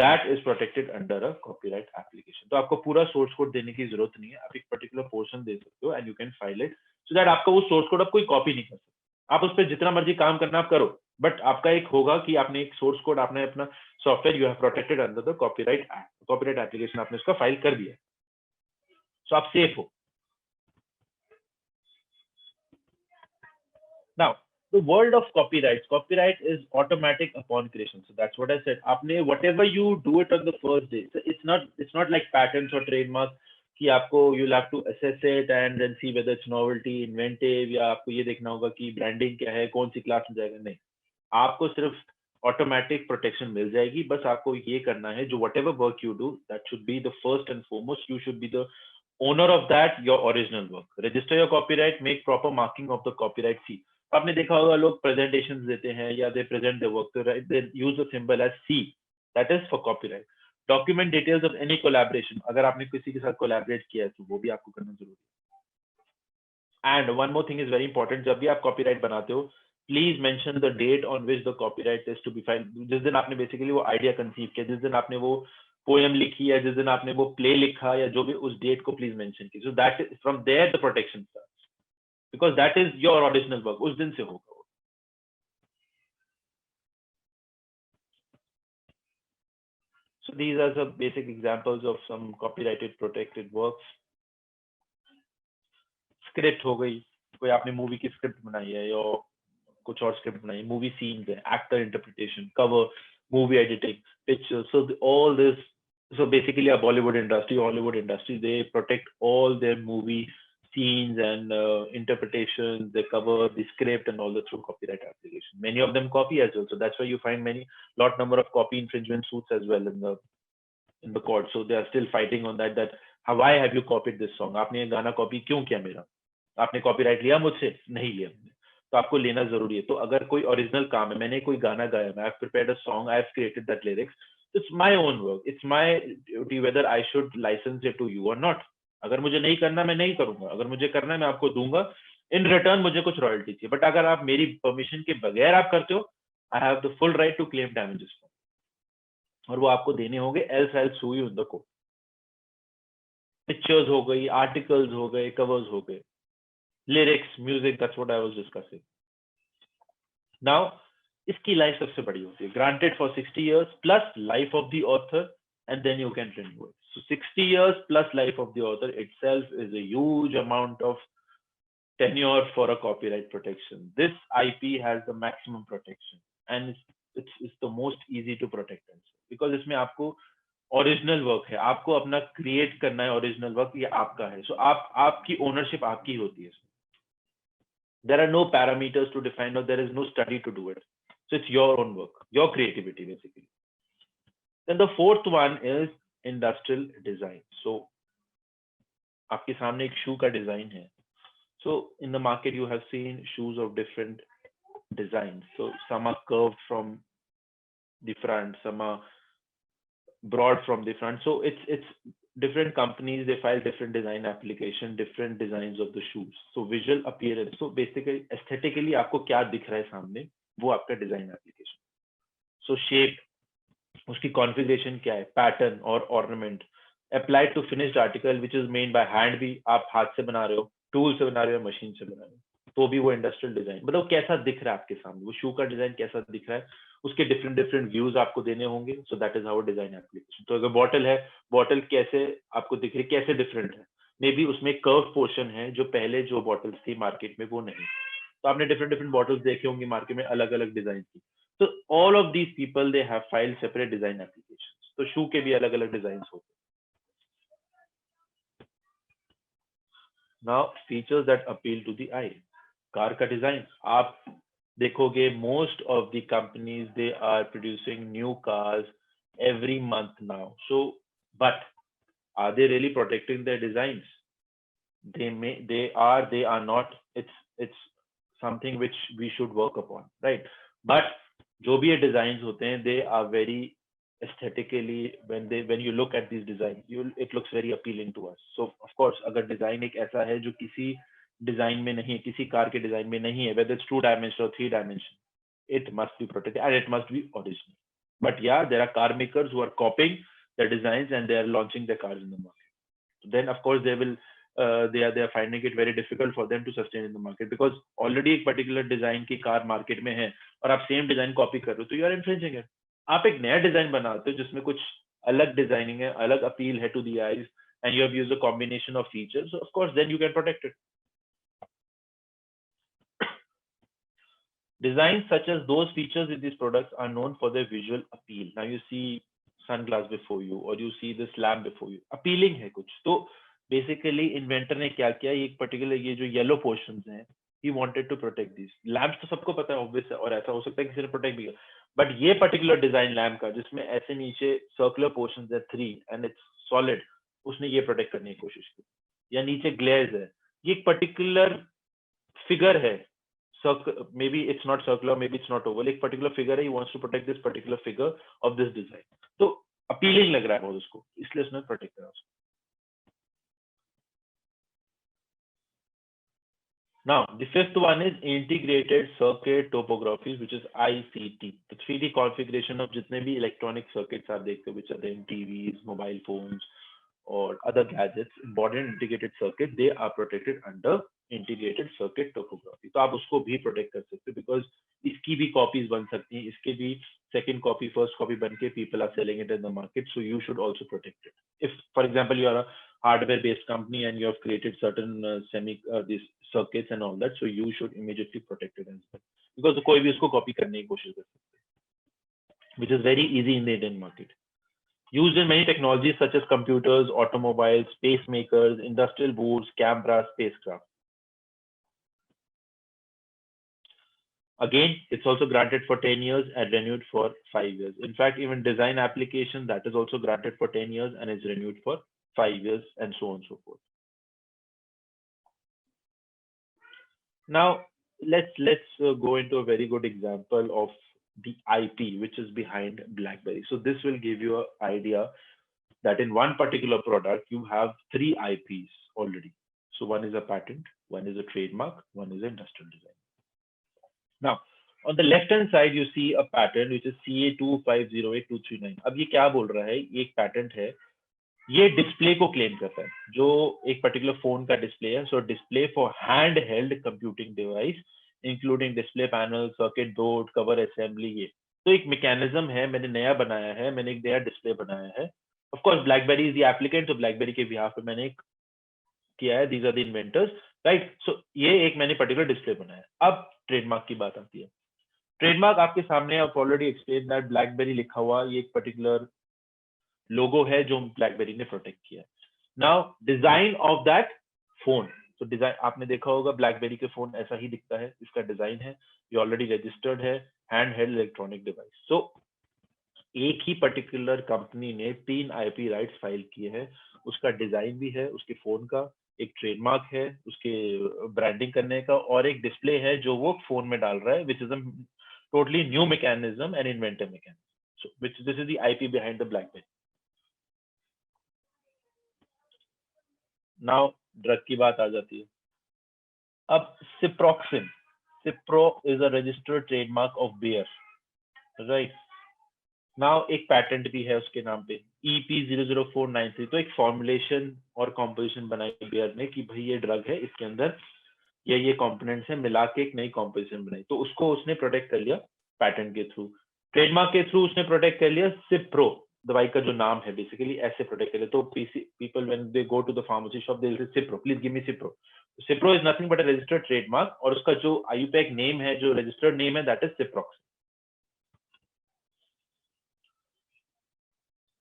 that is protected under a copyright application. तो आपको पूरा सोर्स कोड देने की जरूरत नहीं है, आप एक पर्टिकुलर पोर्शन दे सकते हो and you can file it, so that आपका वो सोर्स कोड अब कोई कॉपी नहीं कर सकता. आप उस पर जितना मर्जी काम करना आप करो, बट आपका एक होगा कि आपने एक सोर्स कोड, आपने अपना software you have protected under the copyright act, copyright application आपने उसका फाइल कर दिया, सो आप सेफ हो. Now, the world of copyright is automatic upon creation. So that's what I said. आपने whatever you do it on the first day. So it's not like patents or trademark कि आपको you'll have to assess it and then see whether it's novelty, inventive, या आपको ये देखना होगा कि branding क्या है, कौन सी class में जाएगा. नहीं, आपको सिर्फ ऑटोमेटिक प्रोटेक्शन मिल जाएगी, बस आपको ये करना है जो whatever work you do, that should be the first and foremost, you should be the owner of that, your original work. Register your copyright, make proper marking of the copyright fee. आपने देखा होगा लोग presentations देते हैं या they present their work, तो they use a symbol as C, that is for copyright. Document details of any collaboration, अगर आपने किसी के साथ collaborate किया है तो वो भी आपको करना जरूरी है. And one more thing is very important, जब भी आप copyright बनाते हो, please mention the date on which the copyright is to be filed. जिस दिन आपने basically वो idea conceive किया, जिस दिन आपने वो poem लिखी या जिस दिन आपने वो play लिखा या जो भी, उस date को please mention कीजिए. So that is, from there the protection starts, because that is your original work. उस दिन से होगा वो. So these are some basic examples of some copyrighted protected works. Script हो गई, कोई आपने movie की script बनाई है या कुछ और स्क्रिप्ट बनाई, मूवी सीन्स है, actor interpretation, cover, movie editing, pictures, so all this. So basically a Bollywood industry, Hollywood industry, they protect all their movie scenes and interpretations. They cover the script and all the through copyright application. Many of them copy as well, so that's why you find lot number of copy infringement suits as well in the court. So they are still fighting on that why have you copied this song? आपने ये गाना copy क्यों किया मेरा? आपने copyright लिया मुझसे? नहीं लिया मैंने. तो आपको लेना जरूरी है. तो अगर कोई ओरिजिनल काम है, मैंने कोई गाना गाया, I have prepared a song, I have created that lyrics, it's my own work, it's my duty whether I should license it to you or not. अगर मुझे नहीं करना मैं नहीं करूंगा, अगर मुझे करना है मैं आपको दूंगा, इन रिटर्न मुझे कुछ रॉयल्टी चाहिए. बट अगर आप मेरी परमिशन के बगैर आप करते हो, I have the full right to claim damages, और वो आपको देने होंगे, else I will sue you in the court. Pictures हो गई, आर्टिकल्स हो गए, कवर्स हो गए, lyrics, music, that's what I was discussing. Now इसकी लाइफ सबसे बड़ी होती है, granted for 60 years plus life of the author, and then you can renew it. So 60 years plus life of the author itself is a huge amount of tenure for a copyright protection. This IP has the maximum protection and it's the most easy to protect also, because इसमें आपको original work है, आपको अपना create करना है original work, ये आपका है. सो आपकी ओनरशिप आपकी होती है. There are no parameters to define, or there is no study to do it. So it's your own work, your creativity basically. Then the fourth one is industrial design. So आपके सामने एक शू का design है. So in the market you have seen shoes of different designs. So some are curved from the front, some are broad from the front. So it's different companies, they file different design application, different designs of the shoes. So visual appearance, so basically aesthetically आपको क्या दिख रहा है सामने, वो आपका design application. So shape, उसकी configuration क्या है, pattern और ornament, applied to finished article which is made by hand, भी आप हाथ से बना रहे हो, tool से बना रहे हो, मशीन से बना रहे हो, तो भी वो इंडस्ट्रियल डिजाइन. मतलब कैसा दिख रहा है आपके सामने, वो शू का डिजाइन कैसा दिख रहा है, उसके डिफरेंट व्यूज आपको देने होंगे. सो that is how design application. तो अगर बॉटल है, बॉटल कैसे आपको दिख रही है, कैसे डिफरेंट है, मे बी उसमें कर्व पोर्शन है जो पहले जो बॉटल्स थी मार्केट में वो नहीं. तो आपने डिफरेंट बॉटल्स देखे होंगे मार्केट में, अलग अलग डिजाइन की. तो all of these people they have filed separate design application. तो शू के भी अलग अलग डिजाइन होते हैं. Now features that appeal to the eye. Car का डिजाइन आप देखोगे, most of the companies, they are producing new cars every month now. So but are they really protecting their designs? They are not. It's something which we should work upon, right? But जो भी ये designs होते हैं, they are very aesthetically, when you look at these designs, it looks very appealing to us. So of course अगर design एक ऐसा है जो किसी डिजाइन में नहीं है, किसी कार के डिजाइन में नहीं है, whether it's 2 dimensional or 3 dimensional, it must be protected and it must be original. But yeah, there are car makers who are copying the designs and they are launching their cars in the market. So then of course they are finding it very difficult for them to sustain in the market, because already एक particular design की car market में है और आप same design copy कर रहे हो, तो you are infringing it. आप एक नया डिजाइन बनाते हो जिसमें कुछ अलग डिजाइनिंग है, अलग अपील है to the eyes, and you have used a combination of features, so of course then you can protect it. Designs such as those features in these products are known for their visual appeal. Now you see sunglass before you, or you see this lamp before you, appealing है कुछ. तो basically inventor ने क्या किया, एक particular ये जो yellow portions हैं, he wanted to protect these lamps. तो सबको पता है obvious है, और ऐसा हो सकता है किसी ने protect भी किया, but ये particular design lamp का जिसमें ऐसे नीचे circular portions है 3 and it's solid, उसने ये protect करने की कोशिश की. या नीचे glaze है, ये एक particular figure है, maybe it's not circular, maybe it's not oval, एक particular figure है, he wants to protect this particular figure of this design. तो appealing लग रहा है बहुत उसको, इसलिए उसने protect करा उसको. Now, the fifth one is integrated circuit topography, which is ICT. The 3D configuration of जितने भी electronic circuits आप देखते हो, which are in TVs, mobile phones, or other gadgets, important integrated circuit, they are protected under integrated circuit topography. तो आप उसको भी protect कर सकते हो, because इसकी भी copies बन सकती हैं, इसके भी second copy, first copy बन के people are selling it in the market, so you should also protect it. If, for example, you are a hardware-based company and you have created certain these circuits and all that, so you should immediately protect it as well, because कोई भी उसको copy करने की कोशिश कर सकते हैं, which is very easy in the Indian market. Used in many technologies such as computers, automobiles, pacemakers, industrial boards, cameras, spacecraft. Again, it's also granted for 10 years and renewed for 5 years. In fact, even design application, that is also granted for 10 years and is renewed for 5 years, and so on and so forth. Now, let's go into a very good example of the IP which is behind BlackBerry. So this will give you an idea that in one particular product, you have 3 IPs already. So one is a patent, one is a trademark, one is industrial design. Now, on the left-hand side, you see a patent which is CA2508239. अब ये क्या बोल रहा है? ये एक patent है. ये डिस्प्ले को क्लेम करता है, जो एक पर्टिकुलर फोन का डिस्प्ले है. सो display for hand held computing device including display panel, circuit board, cover assembly. ये तो एक मैकेनिज्म है, मैंने नया बनाया है, मैंने एक नया डिस्प्ले बनाया है. Of course BlackBerry is the applicant, तो ब्लैकबेरी के बिहाफ पे मैंने किया है. These are the inventors, right. So ये एक मैंने पर्टिकुलर डिस्प्ले बनाया है. अब ट्रेडमार्क की बात आती है. ट्रेडमार्क आपके सामने, आप ऑलरेडी एक्सप्लेन दैट ब्लैकबेरी लिखा हुआ ये एक पर्टिकुलर लोगो है जो ब्लैकबेरी ने प्रोटेक्ट किया. Now design of that phone, तो डिजाइन आपने देखा होगा ब्लैकबेरी के फोन ऐसा ही दिखता है, इसका डिजाइन है, ये ऑलरेडी रजिस्टर्ड है, हैंड हेल्ड इलेक्ट्रॉनिक डिवाइस. सो एक ही पर्टिकुलर कंपनी ने 3 IP राइट्स फाइल किए हैं. उसका डिजाइन भी है, उसके फोन का एक ट्रेडमार्क है, उसके ब्रांडिंग करने का, और एक डिस्प्ले है जो वो फोन में डाल रहा है, which is a totally new mechanism and inventive mechanism. So which this is the IP behind the BlackBerry. Now drug की बात आ जाती है. अब Ciproxin, Cipro is a registered trademark of Bayer, right. Now एक पैटेंट भी है उसके नाम पे, EP00493. तो एक फॉर्मुलेशन और कॉम्पोजिशन बनाई बियर ने कि भाई ये ड्रग है, इसके अंदर ये कंपोनेंट्स हैं, मिला के एक नई कॉम्पोजिशन बनाई. तो उसको उसने प्रोटेक्ट कर लिया पैटेंट के थ्रू. ट्रेडमार्क के थ्रू उसने प्रोटेक्ट कर लिया सिप्रो, दवाई का जो नाम है, बेसिकली ऐसे प्रोटेक्ट कर लिया. तो people when they go to the pharmacy shop they will say Cipro, please give me Cipro. Cipro is nothing but a registered trademark, और उसका जो आईयूपैक नेम है, जो रजिस्टर्ड नेम है, that is Ciproxin.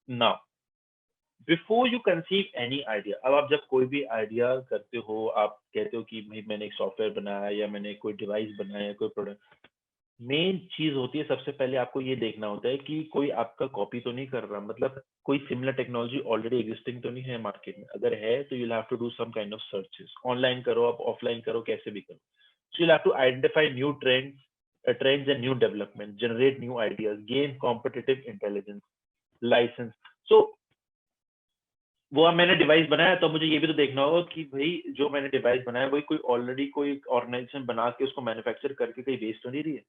Now before you conceive any idea, अब आप जब कोई भी आइडिया करते हो, आप कहते हो कि भाई मैंने एक सॉफ्टवेयर बनाया या मैंने कोई डिवाइस बनाया, कोई प्रोडक्ट, मेन चीज होती है सबसे पहले आपको ये देखना होता है कि कोई आपका कॉपी तो नहीं कर रहा, मतलब कोई सिमिलर टेक्नोलॉजी ऑलरेडी एग्जिस्टिंग तो नहीं है मार्केट में. अगर है तो you have to do some kind of searches, online करो, आप ऑफलाइन करो, कैसे भी करो. So you have to identify new trends and new development, generate new ideas, gain competitive intelligence, licence. सो वो मैंने डिवाइस बनाया, तो मुझे ये भी तो देखना होगा कि भाई जो मैंने डिवाइस बनाया वही कोई ऑलरेडी कोई ऑर्गेनाइजेशन बना के उसको मैन्युफैक्चर करके कहीं वेस्ट तो नहीं रही है.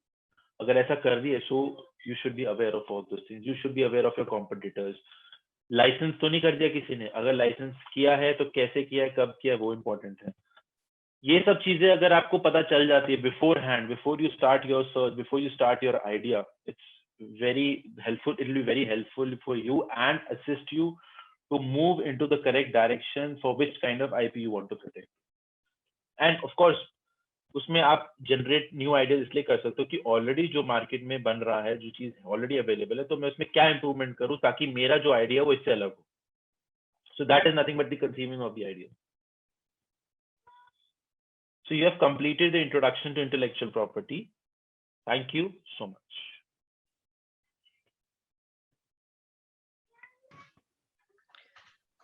अगर ऐसा कर रही है, so you should be aware of all those things, you should be aware of your competitors. Licence तो नहीं कर दिया किसी ने, अगर लाइसेंस किया है तो कैसे किया है, कब किया है, वो इम्पोर्टेंट है. ये सब चीजें अगर आपको पता चल जाती है before hand, before you start your search, before you start your idea, it's very helpful. It will be very helpful for you and assist you to move into the correct direction for which kind of IP you want to protect. And of course, उसमें आप generate new ideas इसलिए कर सकते हो कि already जो market में बन रहा है, जो चीज ऑलरेडी अवेलेबल है, तो मैं उसमें क्या इंप्रूवमेंट करूं ताकि मेरा जो आइडिया वो इससे अलग हो. सो that is nothing but the conceiving of the idea. So you have completed the introduction to intellectual property. Thank you so much.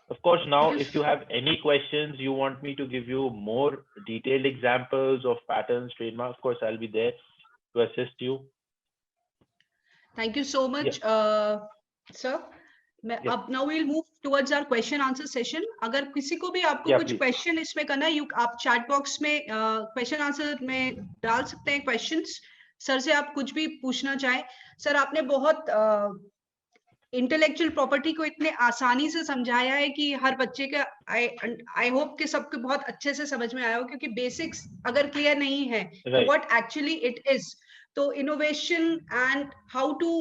Of course, now if you have any questions, you want me to give you more detailed examples of patents, trademarks, of course, I'll be there to assist you. Thank you so much, sir. अब now we'll move towards our question answer session. अगर किसी को भी आपको कुछ question इसमें करना है, आप chat box में question answer में डाल सकते हैं questions. सर से आप कुछ भी पूछना चाहें. सर आपने बहुत इंटेलेक्चुअल प्रॉपर्टी को इतने आसानी से समझाया है कि हर बच्चे का आई होप कि सबको बहुत अच्छे से समझ में आया हो, क्योंकि बेसिक्स अगर क्लियर नहीं है तो व्हाट एक्चुअली इट इज, तो innovation and how to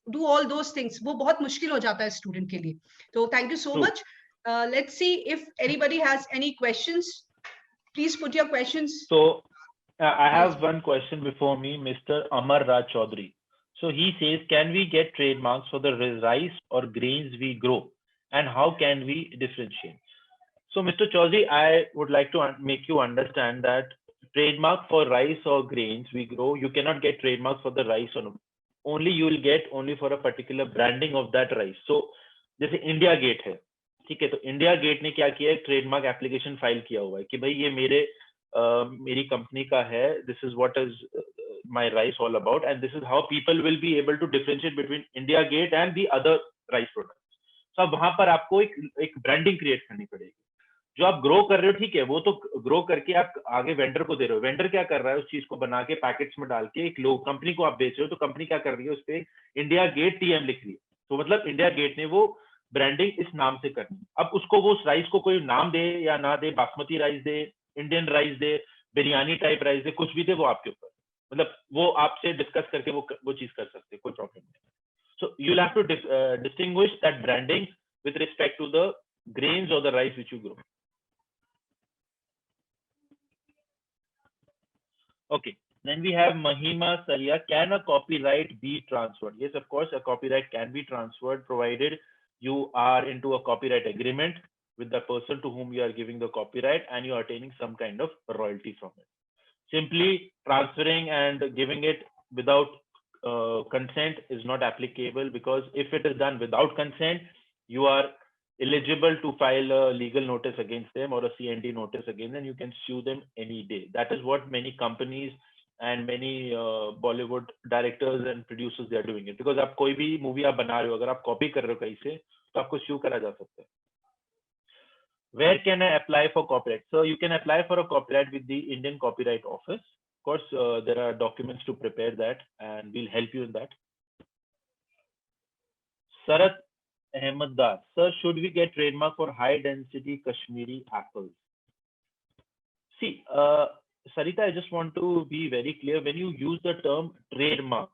do all those things वो बहुत मुश्किल हो जाता है स्टूडेंट के लिए. तो thank you so much. Let's see if anybody has any questions. Please put your questions. So I have one question before me, Mr. Amar Raj Chaudhary. So he says, can we get trademarks for the rice or grains we grow, and how can we differentiate? So Mr. Chaudhary, I would like to make you understand that trademark for rice or grains we grow, you cannot get trademarks for the rice or only you will get only for a particular branding of that rice. So जैसे India gate है, ठीक है, तो India gate ने क्या किया है, trademark application file किया हुआ है कि भाई ये मेरी कंपनी का है, this is what is my rice all about, and this is how people will be able to differentiate between India Gate and the other rice products. So अब वहां पर आपको एक ब्रांडिंग क्रिएट करनी पड़ेगी. जो आप ग्रो कर रहे हो, ठीक है, वो तो ग्रो करके आप आगे वेंडर को दे रहे हो. वेंडर क्या कर रहा है, उस चीज को बना के पैकेट्स में डाल के एक लोग कंपनी को आप बेच रहे हो, तो कंपनी क्या कर रही है, उस पर इंडिया गेट टीएम लिख रही है. तो मतलब इंडिया गेट ने वो ब्रांडिंग इस नाम से करनी. अब उसको वो उस राइस को कोई नाम दे या ना दे, बासमती राइस दे, इंडियन राइस दे, बिरयानी टाइप राइस दे, कुछ भी दे, वो आपके ऊपर, मतलब वो आपसे डिस्कस करके वो चीज कर सकते हैं, कोई प्रॉब्लम नहीं. So you will have to distinguish that branding with respect to the grains or the rice which you grow. Okay, then we have Mahima Saria. Can a copyright be transferred? Yes, of course, a copyright can be transferred provided you are into a copyright agreement with the person to whom you are giving the copyright and you are attaining some kind of royalty from it. Simply transferring and giving it without consent is not applicable, because if it is done without consent, you are eligible to file a legal notice against them or a CND notice against them, and you can sue them any day. That is what many companies and many Bollywood directors and producers, they are doing it, because आप कोई भी movie आप बना रहे हो, अगर आप copy कर रहे हो कहीं से, तो आपको sue करा जा सकता है. Where can I apply for copyright? So you can apply for a copyright with the Indian Copyright Office. Of course, there are documents to prepare that, and we'll help you in that. Sarat Ahmed Dar, sir, should we get trademark for high density Kashmiri apples? See, Sarita, I just want to be very clear. When you use the term trademark,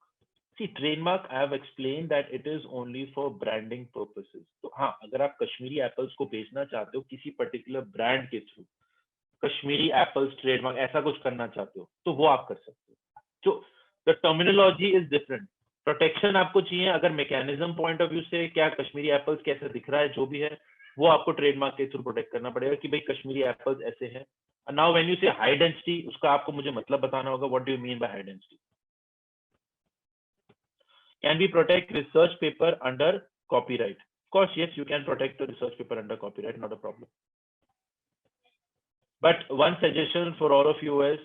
see, trademark, I have explained that it is only for branding purposes. तो हाँ, अगर आप Kashmiri apples को बेचना चाहते हो किसी particular brand के थ्रू, कश्मीरी एप्पल्स ट्रेडमार्क ऐसा कुछ करना चाहते हो, तो वो आप कर सकते हो. जो the terminology is different. Protection आपको चाहिए अगर मैकेनिज्म पॉइंट ऑफ व्यू से, क्या कश्मीरी एप्पल्स कैसे दिख रहा है, जो भी है वो आपको ट्रेडमार्क के थ्रू प्रोटेक्ट करना पड़ेगा कि भाई कश्मीरी एप्पल्स ऐसे हैं. नाउ व्हेन यू से हाई डेंसिटी, उसका आपको मुझे मतलब बताना होगा, what do you mean by high density. Can we protect research paper under copyright? Of course, yes, you can protect the research paper under copyright, not a problem. But one suggestion for all of you is,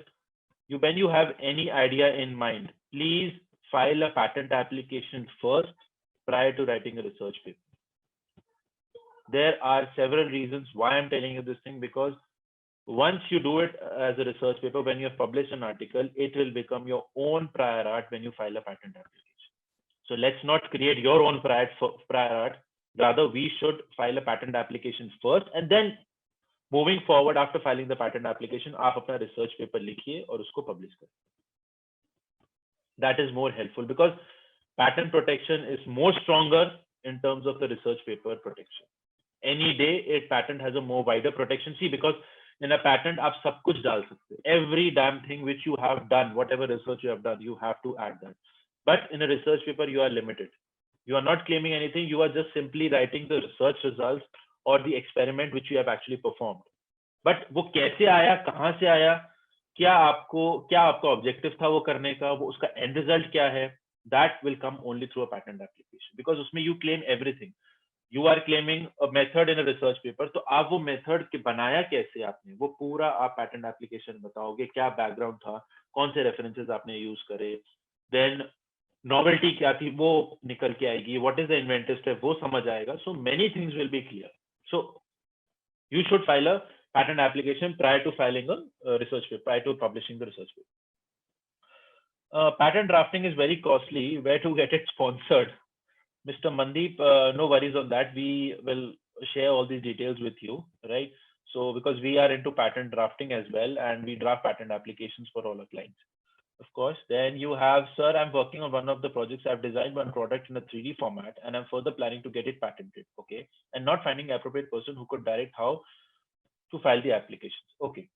when you have any idea in mind, please file a patent application first prior to writing a research paper. There are several reasons why I'm telling you this thing, because once you do it as a research paper, when you have published an article, it will become your own prior art when you file a patent application. So let's not create your own prior art. Rather, we should file a patent application first, and then moving forward, after filing the patent application, आप अपना research paper लिखिए और उसको publish करें. That is more helpful, because patent protection is more stronger in terms of the research paper protection. Any day, a patent has a more wider protection. See, because in a patent, आप सब कुछ डाल सकते हैं. Every damn thing which you have done, whatever research you have done, you have to add that. But in a research paper, you are limited. You are not claiming anything. You are just simply writing the research results or the experiment which you have actually performed. But वो कैसे आया, कहाँ से आया, क्या आपका objective था वो करने का, वो उसका एंड रिजल्ट क्या है, that will come only through a patent application, because उसमें you claim everything. You are claiming a method in a research paper, तो आप वो मेथड के बनाया कैसे आपने, वो पूरा आप पैटेंट एप्लीकेशन बताओगे. क्या बैकग्राउंड था, कौन से रेफरेंसेस आपने यूज करे, देन नॉवेल्टी क्या थी वो निकल के आएगी, what is the inventive step वो समझ आएगा. So many things will be clear. So you should file a patent application prior to filing a research paper, prior to publishing the research paper. Patent drafting is very costly. Where to get it sponsored? Mr. Mandeep, no worries on that. We will share all these details with you, right? So because we are into patent drafting as well, and we draft patent applications for all our clients. Of course. Then you have, sir, I'm working on one of the projects. I've designed one product in a 3D format, and I'm further planning to get it patented. Okay. And not finding an appropriate person who could direct how to file the applications. Okay.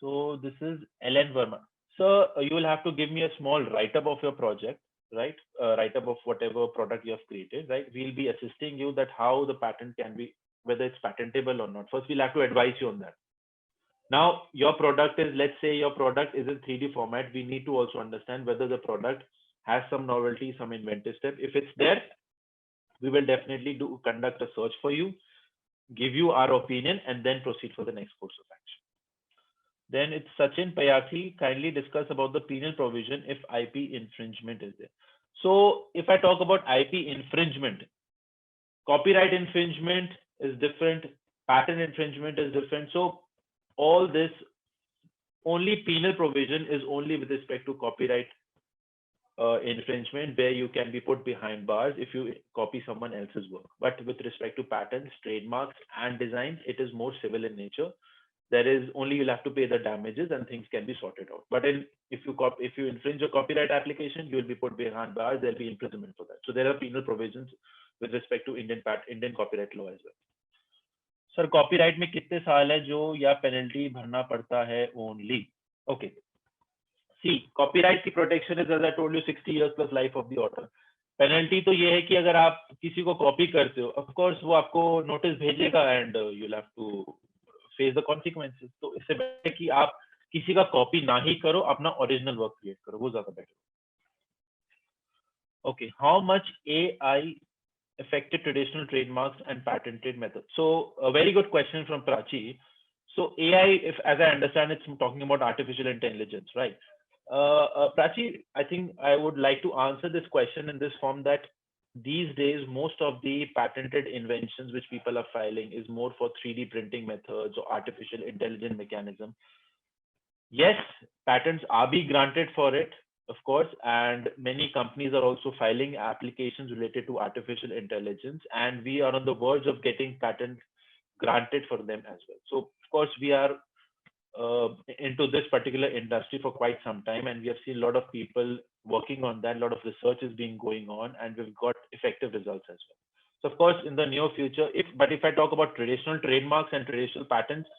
So this is Ellen Verma. Sir, you will have to give me a small write-up of your project, right? Write-up of whatever product you have created, right? We'll be assisting you that how the patent can be, whether it's patentable or not. First, we'll have to advise you on that. Now, your product is, let's say your product is in 3D format. We need to also understand whether the product has some novelty, some inventive step. If it's there, we will definitely conduct a search for you, give you our opinion, and then proceed for the next course of action. Then it's Sachin Payaki. Kindly discuss about the penal provision if IP infringement is there. So if I talk about IP infringement, copyright infringement is different, patent infringement is different. So all this, only penal provision is only with respect to copyright infringement, where you can be put behind bars if you copy someone else's work. But with respect to patents, trademarks, and designs, it is more civil in nature. There is only, you'll have to pay the damages and things can be sorted out. But if you infringe a copyright application, you will be put behind bars. There'll be imprisonment for that. So there are penal provisions with respect to Indian copyright law as well. Sir copyright में कितने साल है जो या penalty भरना पड़ता है only? Okay, see copyright की protection is, as I told you, 60 years plus life of the author. Penalty तो ये है कि अगर आप किसी को कॉपी करते हो, ऑफ कोर्स वो आपको नोटिस भेजेगा and you will have to face the consequences. तो इससे बेटर कि आप किसी का कॉपी ना ही करो, अपना ओरिजिनल वर्क क्रिएट करो, वो ज्यादा better. Okay, how much AI affected traditional trademarks and patented methods? So a very good question from Prachi. So AI, if as I understand, it's talking about artificial intelligence, right? Prachi, I think I would like to answer this question in this form, that these days most of the patented inventions which people are filing is more for 3D printing methods or artificial intelligence mechanism. Yes, patents are being granted for it, of course, and many companies are also filing applications related to artificial intelligence, and we are on the verge of getting patent granted for them as well. So of course we are into this particular industry for quite some time, and we have seen a lot of people working on that. A lot of research is being going on, and we've got effective results as well. So of course in the near future, if I talk about traditional trademarks and traditional patents,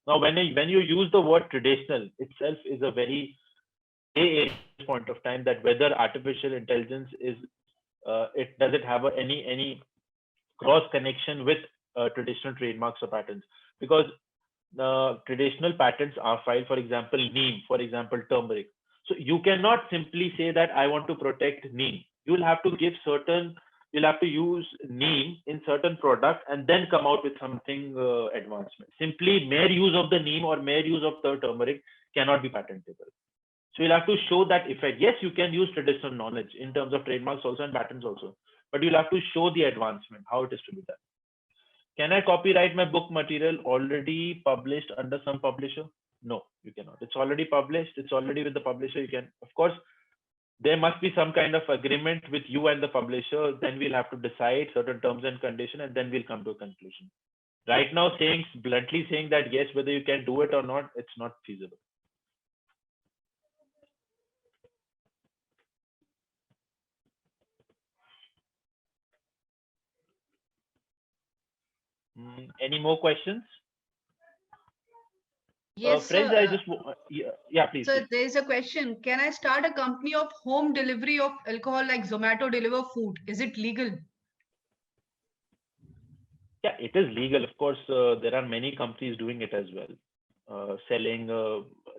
now when you use the word traditional itself is a very point of time, that whether artificial intelligence is does it have any cross connection with traditional trademarks or patents? Because traditional patents are filed, for example, neem, for example, turmeric. So you cannot simply say that I want to protect neem. You'll have to use neem in certain product and then come out with something advancement. Simply mere use of the neem or mere use of the turmeric cannot be patentable. So you'll have to show that effect. Yes, you can use traditional knowledge in terms of trademarks also and patents also, but you'll have to show the advancement, how it is to be done. Can I copyright my book material already published under some publisher? No, you cannot. It's already published. It's already with the publisher. You can, of course, there must be some kind of agreement with you and the publisher. Then we'll have to decide certain terms and conditions, and then we'll come to a conclusion. Right now, bluntly saying that yes, whether you can do it or not, it's not feasible. Any more questions? Yes, friends, sir. I just yeah, please. Sir, please. there is a question. Can I start a company of home delivery of alcohol, like Zomato deliver food? Is it legal? Yeah, it is legal. Of course, there are many companies doing it as well, selling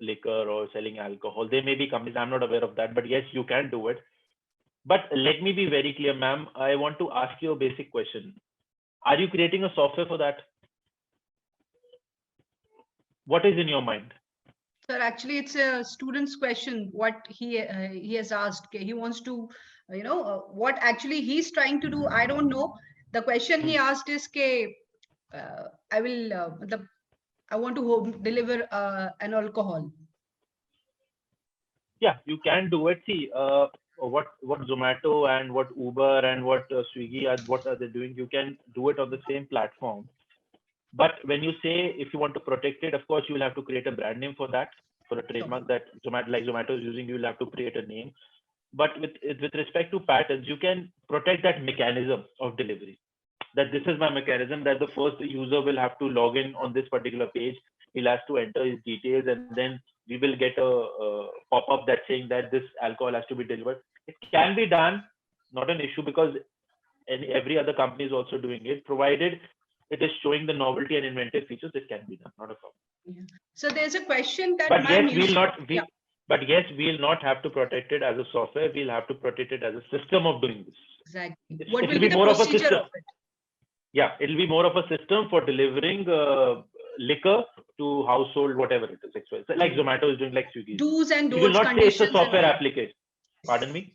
liquor or selling alcohol. There may be companies, I'm not aware of that, but yes, you can do it. But let me be very clear, ma'am. I want to ask you a basic question. Are you creating a software for that? What is in your mind? Sir, actually, it's a student's question. What he has asked. He wants to, what actually he's trying to do. I don't know. The question he asked is, I will, I want to home deliver an alcohol. Yeah, you can do it. See, what Zomato and what Uber and what Swiggy are, what are they doing? You can do it on the same platform. But when you say if you want to protect it, of course you will have to create a brand name for that, for a trademark that Zomato is using. You will have to create a name. But with respect to patents, you can protect that mechanism of delivery. That this is my mechanism, that the first user will have to log in on this particular page. He'll have to enter his details, and then we will get a pop-up that saying that this alcohol has to be delivered. It can be done, not an issue, because every other company is also doing it, provided it is showing the novelty and inventive features. It can be done, not a problem. Yeah. So there's a question that but yes, we'll not have to protect it as a software. We'll have to protect it as a system of doing this. Exactly. What will be the procedure of it? Yeah, it'll be more of a system for delivering liquor to household, whatever it is. Like Zomato is doing, like Swiggy. Do's and don'ts. You will not say it's a software application. Pardon me?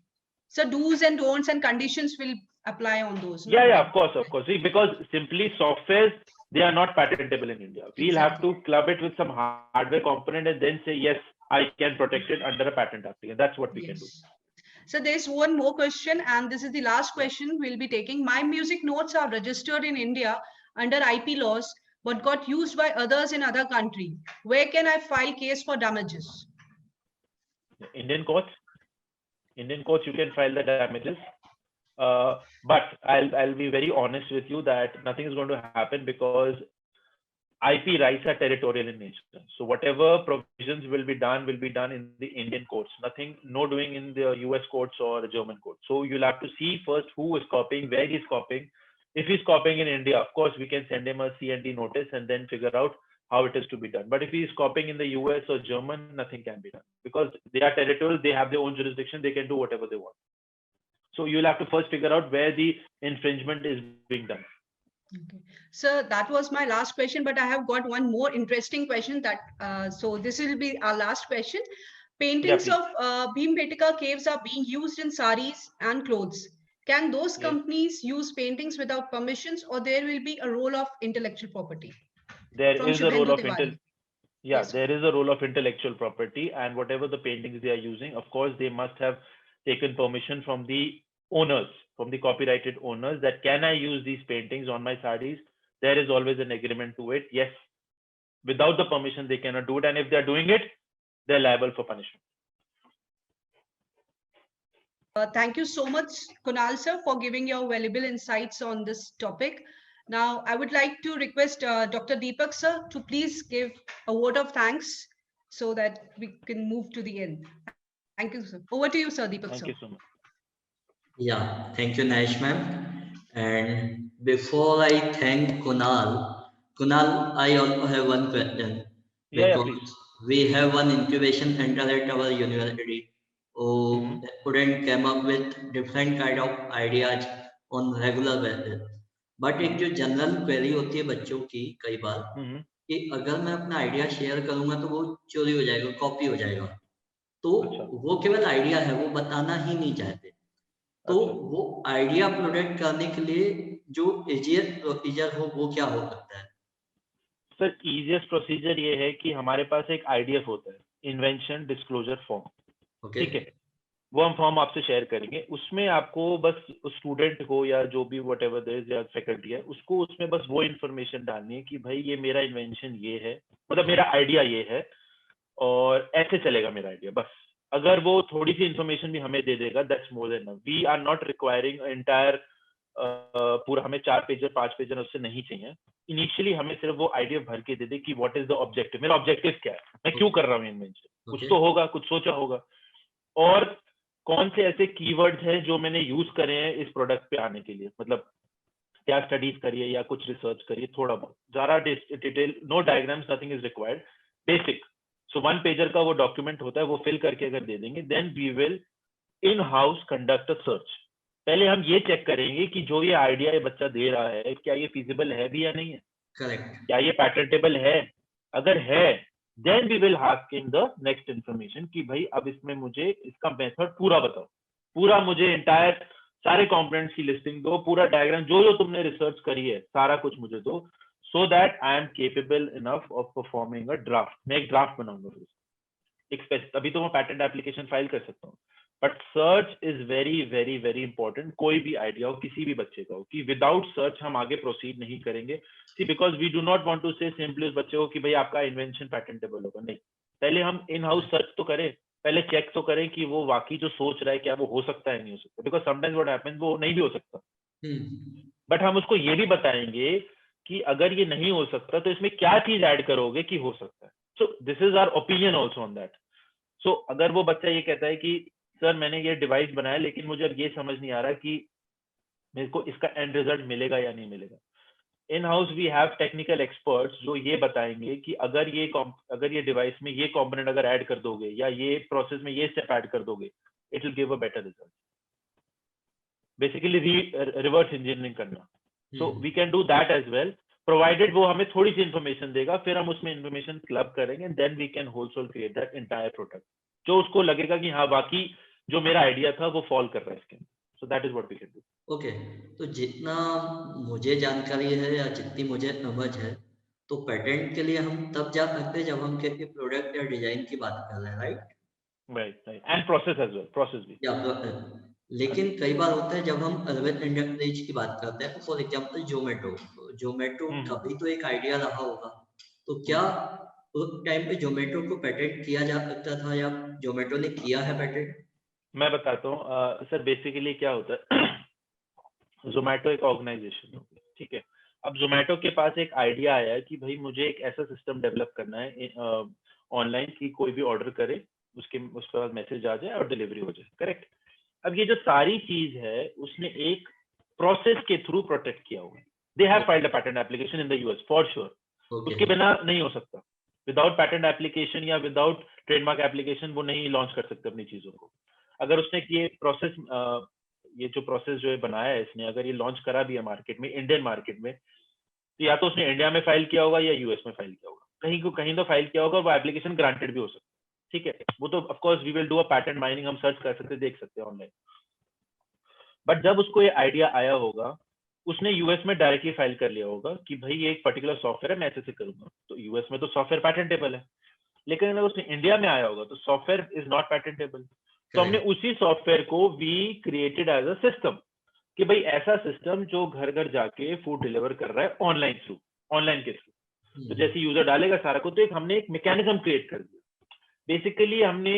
So do's and don'ts and conditions will apply on those. Yeah, of course. See, because simply softwares, they are not patentable in India. We'll have to club it with some hardware component and then say, yes, I can protect it under a patent application. That's what we can do. So there's one more question, and this is the last question we'll be taking. My music notes are registered in India under IP laws, but got used by others in other country. Where can I file case for damages? Indian courts, you can file the damages. But I'll be very honest with you that nothing is going to happen, because IP rights are territorial in nature. So whatever provisions will be done in the Indian courts. No doing in the US courts or the German courts. So you'll have to see first who is copying, where he's copying. If he's copying in India, of course, we can send him a C&D notice and then figure out how it is to be done. But if he's copying in the US or German, nothing can be done, because they are territorial. They have their own jurisdiction. They can do whatever they want. So you'll have to first figure out where the infringement is being done. Okay. So that was my last question, but I have got one more interesting question. So this will be our last question. Paintings of Bhimbetka caves are being used in saris and clothes. Can those companies use paintings without permissions, or there will be a role of intellectual property? There is a role of there is a role of intellectual property, and whatever the paintings they are using, of course, they must have taken permission from the owners, from the copyrighted owners, that can I use these paintings on my sarees? There is always an agreement to it. Yes, without the permission, they cannot do it. And if they're doing it, they're liable for punishment. Thank you so much, Kunal sir, for giving your valuable insights on this topic. Now, I would like to request Dr. Deepak sir to please give a word of thanks so that we can move to the end. Thank you, sir. Over to you, sir, Deepak sir. Thank you so much. Yeah, thank you, Nash ma'am. And before I thank Kunal, I also have one question. Because we have one incubation center at our university who couldn't come up with different kind of ideas on regular basis. But एक जो general query होती है बच्चों की कई बार कि अगर मैं अपना आइडिया शेयर करूंगा तो वो चोरी हो जाएगा, कॉपी हो जाएगा, तो वो केवल आइडिया है, वो बताना ही नहीं चाहते. तो वो आइडिया प्रोडक्ट करने के लिए जो इजीएस्ट प्रोसीजर हो वो क्या हो सकता है? सर, इजीएस्ट प्रोसीजर ये है कि हमारे पास एक आईडीएफ होता है, इन्वेंशन डिस्क्लोजर फॉर्म. ठीक है, वो हम फॉर्म आपसे शेयर करेंगे. उसमें आपको बस स्टूडेंट को या जो भी व्हाटएवर देयर या फैकल्टी है, उसको उसमें बस वो इन्फॉर्मेशन डालनी है कि भाई ये मेरा इन्वेंशन ये है, मतलब मेरा आइडिया ये है और ऐसे चलेगा मेरा आइडिया. बस अगर वो थोड़ी सी इन्फॉर्मेशन भी हमें दे देगा, that's more than enough. We are not requiring entire पूरा हमें 4 पेज 5 पेज उससे नहीं चाहिए. इनिशियली हमें सिर्फ वो आइडिया भर के दे दे कि व्हाट इज द ऑब्जेक्टिव, मेरा ऑब्जेक्टिव क्या है, मैं क्यों कर रहा हूँ इन्वेंशन. कुछ तो होगा, कुछ सोचा होगा, और कौन से ऐसे कीवर्ड्स हैं जो मैंने यूज करे हैं इस प्रोडक्ट पे आने के लिए. मतलब क्या स्टडीज करिए या कुछ रिसर्च करिए, थोड़ा बहुत, ज्यादा detail, no diagrams, nothing is required, basic. So 1 pager का वो डॉक्यूमेंट होता है, वो फिल करके अगर दे देंगे, then we will in house conduct a search. पहले हम ये चेक करेंगे कि जो ये आइडिया ये बच्चा दे रहा है, क्या ये फीजिबल है भी या नहीं है, करेक्ट, क्या ये पैटेंटेबल है। अगर है, then we will asking the next information कि भाई अब इसमें मुझे इसका मेथड पूरा बताओ, पूरा मुझे इंटायर सारे कंपोनेंट्स की लिस्टिंग दो, पूरा डायग्राम जो जो तुमने रिसर्च करी है सारा कुछ मुझे दो, so that I am capable enough of performing a draft. मैं एक ड्राफ्ट बनाऊंगा फिर अभी तो मैं पैटेंट एप्लीकेशन फाइल कर सकता हूँ, but search is very very very important. कोई भी आइडिया हो, किसी भी बच्चे का हो, कि विदाउट सर्च हम आगे प्रोसीड नहीं करेंगे। See because we do not want to say simply उस बच्चे को कि भाई आपका इन्वेंशन पैटेंटेबल होगा, नहीं। पहले हम इन हाउस सर्च तो करें, पहले चेक तो करें कि वो वाकई जो सोच रहा है क्या वो हो सकता है, नहीं हो सकता। बिकॉज समटाइम्स व्हाट हैपेंस, वो नहीं भी हो सकता, बट हम उसको ये भी बताएंगे कि अगर ये नहीं हो सकता तो इसमें क्या चीज ऐड करोगे कि हो सकता है। So this is our opinion also on that. So अगर वो बच्चा ये कहता है कि सर मैंने ये डिवाइस बनाया लेकिन मुझे अब ये समझ नहीं आ रहा कि मेरे को इसका एंड रिजल्ट मिलेगा या नहीं मिलेगा, in house we have technical experts जो ये बताएंगे कि अगर ये डिवाइस में ये कंपोनेंट अगर ऐड कर दोगे या ये प्रोसेस में ये स्टेप ऐड कर दोगे, it will give a better result. Basically reverse engineering करना। So we can do that as well, provided वो हमें थोड़ी सी इन्फॉर्मेशन देगा, फिर हम उसमें इन्फॉर्मेशन क्लब करेंगे, then we can wholesale create that entire product जो उसको लगेगा कि हाँ बाकी जो मेरा आइडिया था वो फॉल कर रहा है इसके। So that is what we can do. Okay. तो जितना मुझे जानकारी है या जितनी मुझे समझ है, तो पेटेंट के लिए हम तब जा सकते हैं जब हम किसी प्रोडक्ट या डिजाइन की बात कर रहे हैं, right? Right, and process as well, process भी। या लेकिन कई बार होता है जब हम अर्बन इंडस्ट्रीज की बात करते हैं, फॉर एग्जांपल जोमेटो कभी तो एक आइडिया रहा होगा, तो क्या उस टाइम पे जोमेटो को पेटेंट किया जा सकता था या जोमेटो ने किया है पेटेंट? मैं बताता हूँ सर, बेसिकली क्या होता है, जोमेटो एक ऑर्गेनाइजेशन होगी, ठीक है। अब जोमेटो के पास एक आइडिया आया है कि भाई मुझे एक ऐसा सिस्टम डेवलप करना है ऑनलाइन कि कोई भी ऑर्डर करे, उसके बाद मैसेज आ जाए और डिलीवरी हो जाए, करेक्ट। अब ये जो सारी चीज है उसने एक प्रोसेस के थ्रू प्रोटेक्ट किया हुआ है। दे have filed a patent application in the US for sure, उसके बिना नहीं हो सकता। विदाउट पेटेंट एप्लीकेशन या विदाउट ट्रेडमार्क एप्लीकेशन वो नहीं लॉन्च कर सकते अपनी चीजों को। अगर उसने ये प्रोसेस जो प्रोसेस जो है बनाया है इसने, अगर ये लॉन्च करा भी है मार्केट में, इंडियन मार्केट में, तो या तो उसने इंडिया में फाइल किया होगा या यूएस में फाइल किया होगा, कहीं तो फाइल किया होगा, वो एप्लीकेशन ग्रांटेड भी हो सकता है, ठीक है। वो तो of course we will do a patent mining, हम सर्च कर सकते, देख सकते हैं ऑनलाइन। बट जब उसको ये आइडिया आया होगा, उसने यूएस में डायरेक्टली फाइल कर लिया होगा कि भाई ये एक पर्टिकुलर सॉफ्टवेयर है, मैं ऐसे करूंगा, तो यूएस में तो सॉफ्टवेयर पैटेंटेबल है। लेकिन अगर उसने इंडिया में आया होगा तो सॉफ्टवेयर इज नॉट पैटेंटेबल। तो हमने उसी सॉफ्टवेयर को we created as a system कि भाई ऐसा सिस्टम जो घर घर जाके फूड डिलीवर कर रहा है ऑनलाइन के थ्रू। तो जैसे यूजर डालेगा सारा को, तो हमने एक मैकेनिज्म क्रिएट कर दिया। बेसिकली हमने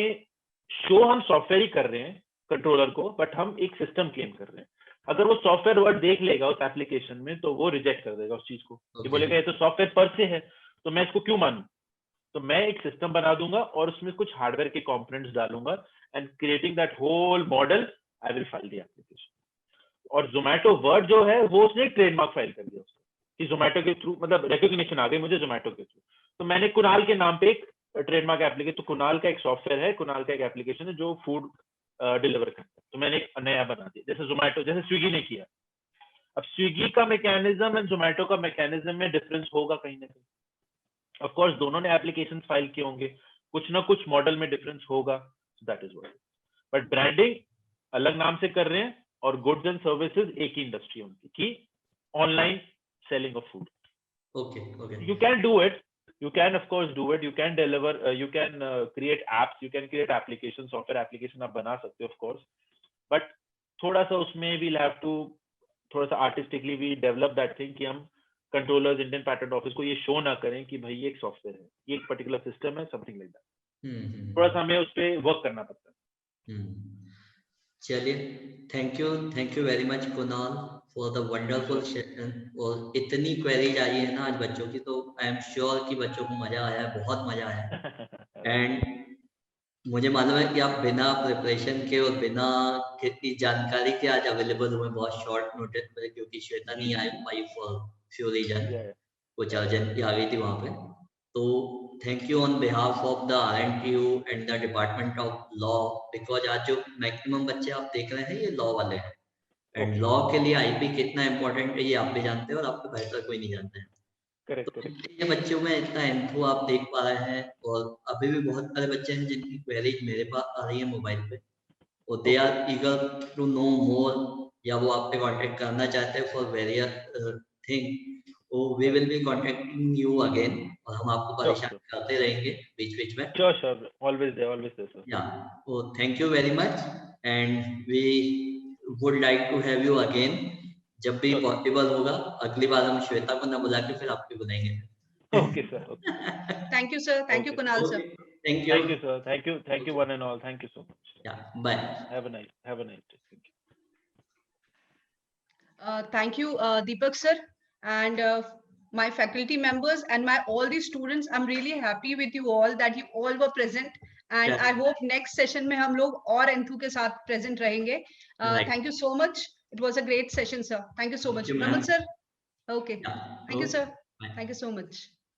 शो हम सॉफ्टवेयर ही कर रहे हैं कंट्रोलर को, बट हम एक सिस्टम क्लेम कर रहे हैं। अगर वो सॉफ्टवेयर वर्ड देख लेगा उस एप्लीकेशन में तो वो रिजेक्ट कर देगा उस चीज को, ये बोलेगा ये तो सॉफ्टवेयर पर से है, तो मैं इसको क्यों मानूं। तो मैं एक सिस्टम बना दूंगा और उसमें कुछ हार्डवेयर के कंपोनेंट्स डालूंगा, and creating that whole model I will file the application. और जोमेटो वर्ड जो है वो उसने ट्रेडमार्क फाइल कर दिया कि जोमेटो के थ्रू, मतलब रिकॉग्निशन आ गई मुझे जोमेटो के थ्रू। तो मैंने कुणाल के नाम पे एक ट्रेडमार्क एप्लीकेशन, तो कुणाल का एक सॉफ्टवेयर है, कुणाल का एक एप्लीकेशन है जो फूड डिलीवर करता है, तो मैंने एक नया बना दिया, जैसे जोमेटो, जैसे स्विगी ने किया। अब स्विगी का मैकेनिज्म एंड जोमेटो का मैकेनिज्म में डिफरेंस होगा कहीं ना कहीं, ऑफ कोर्स दोनों ने एप्लीकेशन फाइल किए होंगे, कुछ ना कुछ मॉडल में डिफरेंस होगा, that is what. But branding अलग नाम से कर रहे हैं और गुड्स एंड सर्विसेज एक ही इंडस्ट्री उनकी की, online selling of food. Okay you can do it, you can of course do it, you can deliver, you can create apps, you can create applications, software application आप बना सकते हो of course, but थोड़ा सा उसमें we'll have to थोड़ा सा artistically we develop that thing कि हम कंट्रोलर्स, इंडियन पैटेंट ऑफिस को ये शो ना करें कि भाई ये एक सॉफ्टवेयर है, ये एक पर्टिकुलर सिस्टम है, समथिंग लाइक दैट। थोड़ा सा हमें उस पर वर्क करना पड़ता है। चलिए, thank you very much Kunal for the wonderful session. और इतनी क्वेरीज आई है ना आज बच्चों की, तो आई एम श्योर कि बच्चों को मजा आया है, बहुत मजा आया। एंड मुझे मालूम है कि आप बिना प्रिपरेशन के और बिना कितनी जानकारी के आज अवेलेबल हुए बहुत शॉर्ट नोटिस पे, क्योंकि श्वेता नहीं आई पाई फॉर फ्यू रीजन, कुछ अर्जेंटली आ गई थी वहां पे। तो thank you on behalf of the RNTU and the Department of Law, because आज जो मैक्सिमम बच्चे आप देख रहे हैं ये लॉ वाले हैं, एंड लॉ के लिए आईपी कितना इम्पोर्टेंट है ये आप भी जानते हैं और आपको बेहतर कोई नहीं जानता है। करेक्ट तो ये बच्चों में इतना इन्फो आप देख पा रहे हैं, और अभी भी बहुत सारे बच्चे हैं जिनकी क्वेरीज मेरे पास आ रही है मोबाइल पे, और they are eager to know more, या वो आपसे कांटेक्ट करना चाहते हैं for various thing, we will be contacting you again, और हम आपको परेशान करते रहेंगे बीच बीच में। Sure, always there sir. Yeah thank you very much, and we would like to have you again जब भी पॉसिबल होगा। अगली बार हम श्वेता को ना बुला के फिर आपको बुलाएंगे। Okay sir. Thank you, sir. Thank you, Kunal, sir. Thank you. Thank you, sir. Thank you one and all. Thank you so much. Yeah, bye. Have a nice day. Thank you. Thank you, Deepak sir, and my faculty members and all the students. I'm really happy with you all that you all were present, and Yeah. I hope next session में हम लोग और enthu के साथ present रहेंगे. Right. Thank you so much. It was a great session, sir. Thank you so much. you, ma'am. Raman sir. Okay. Yeah. Thank you, sir. Bye. Thank you so much.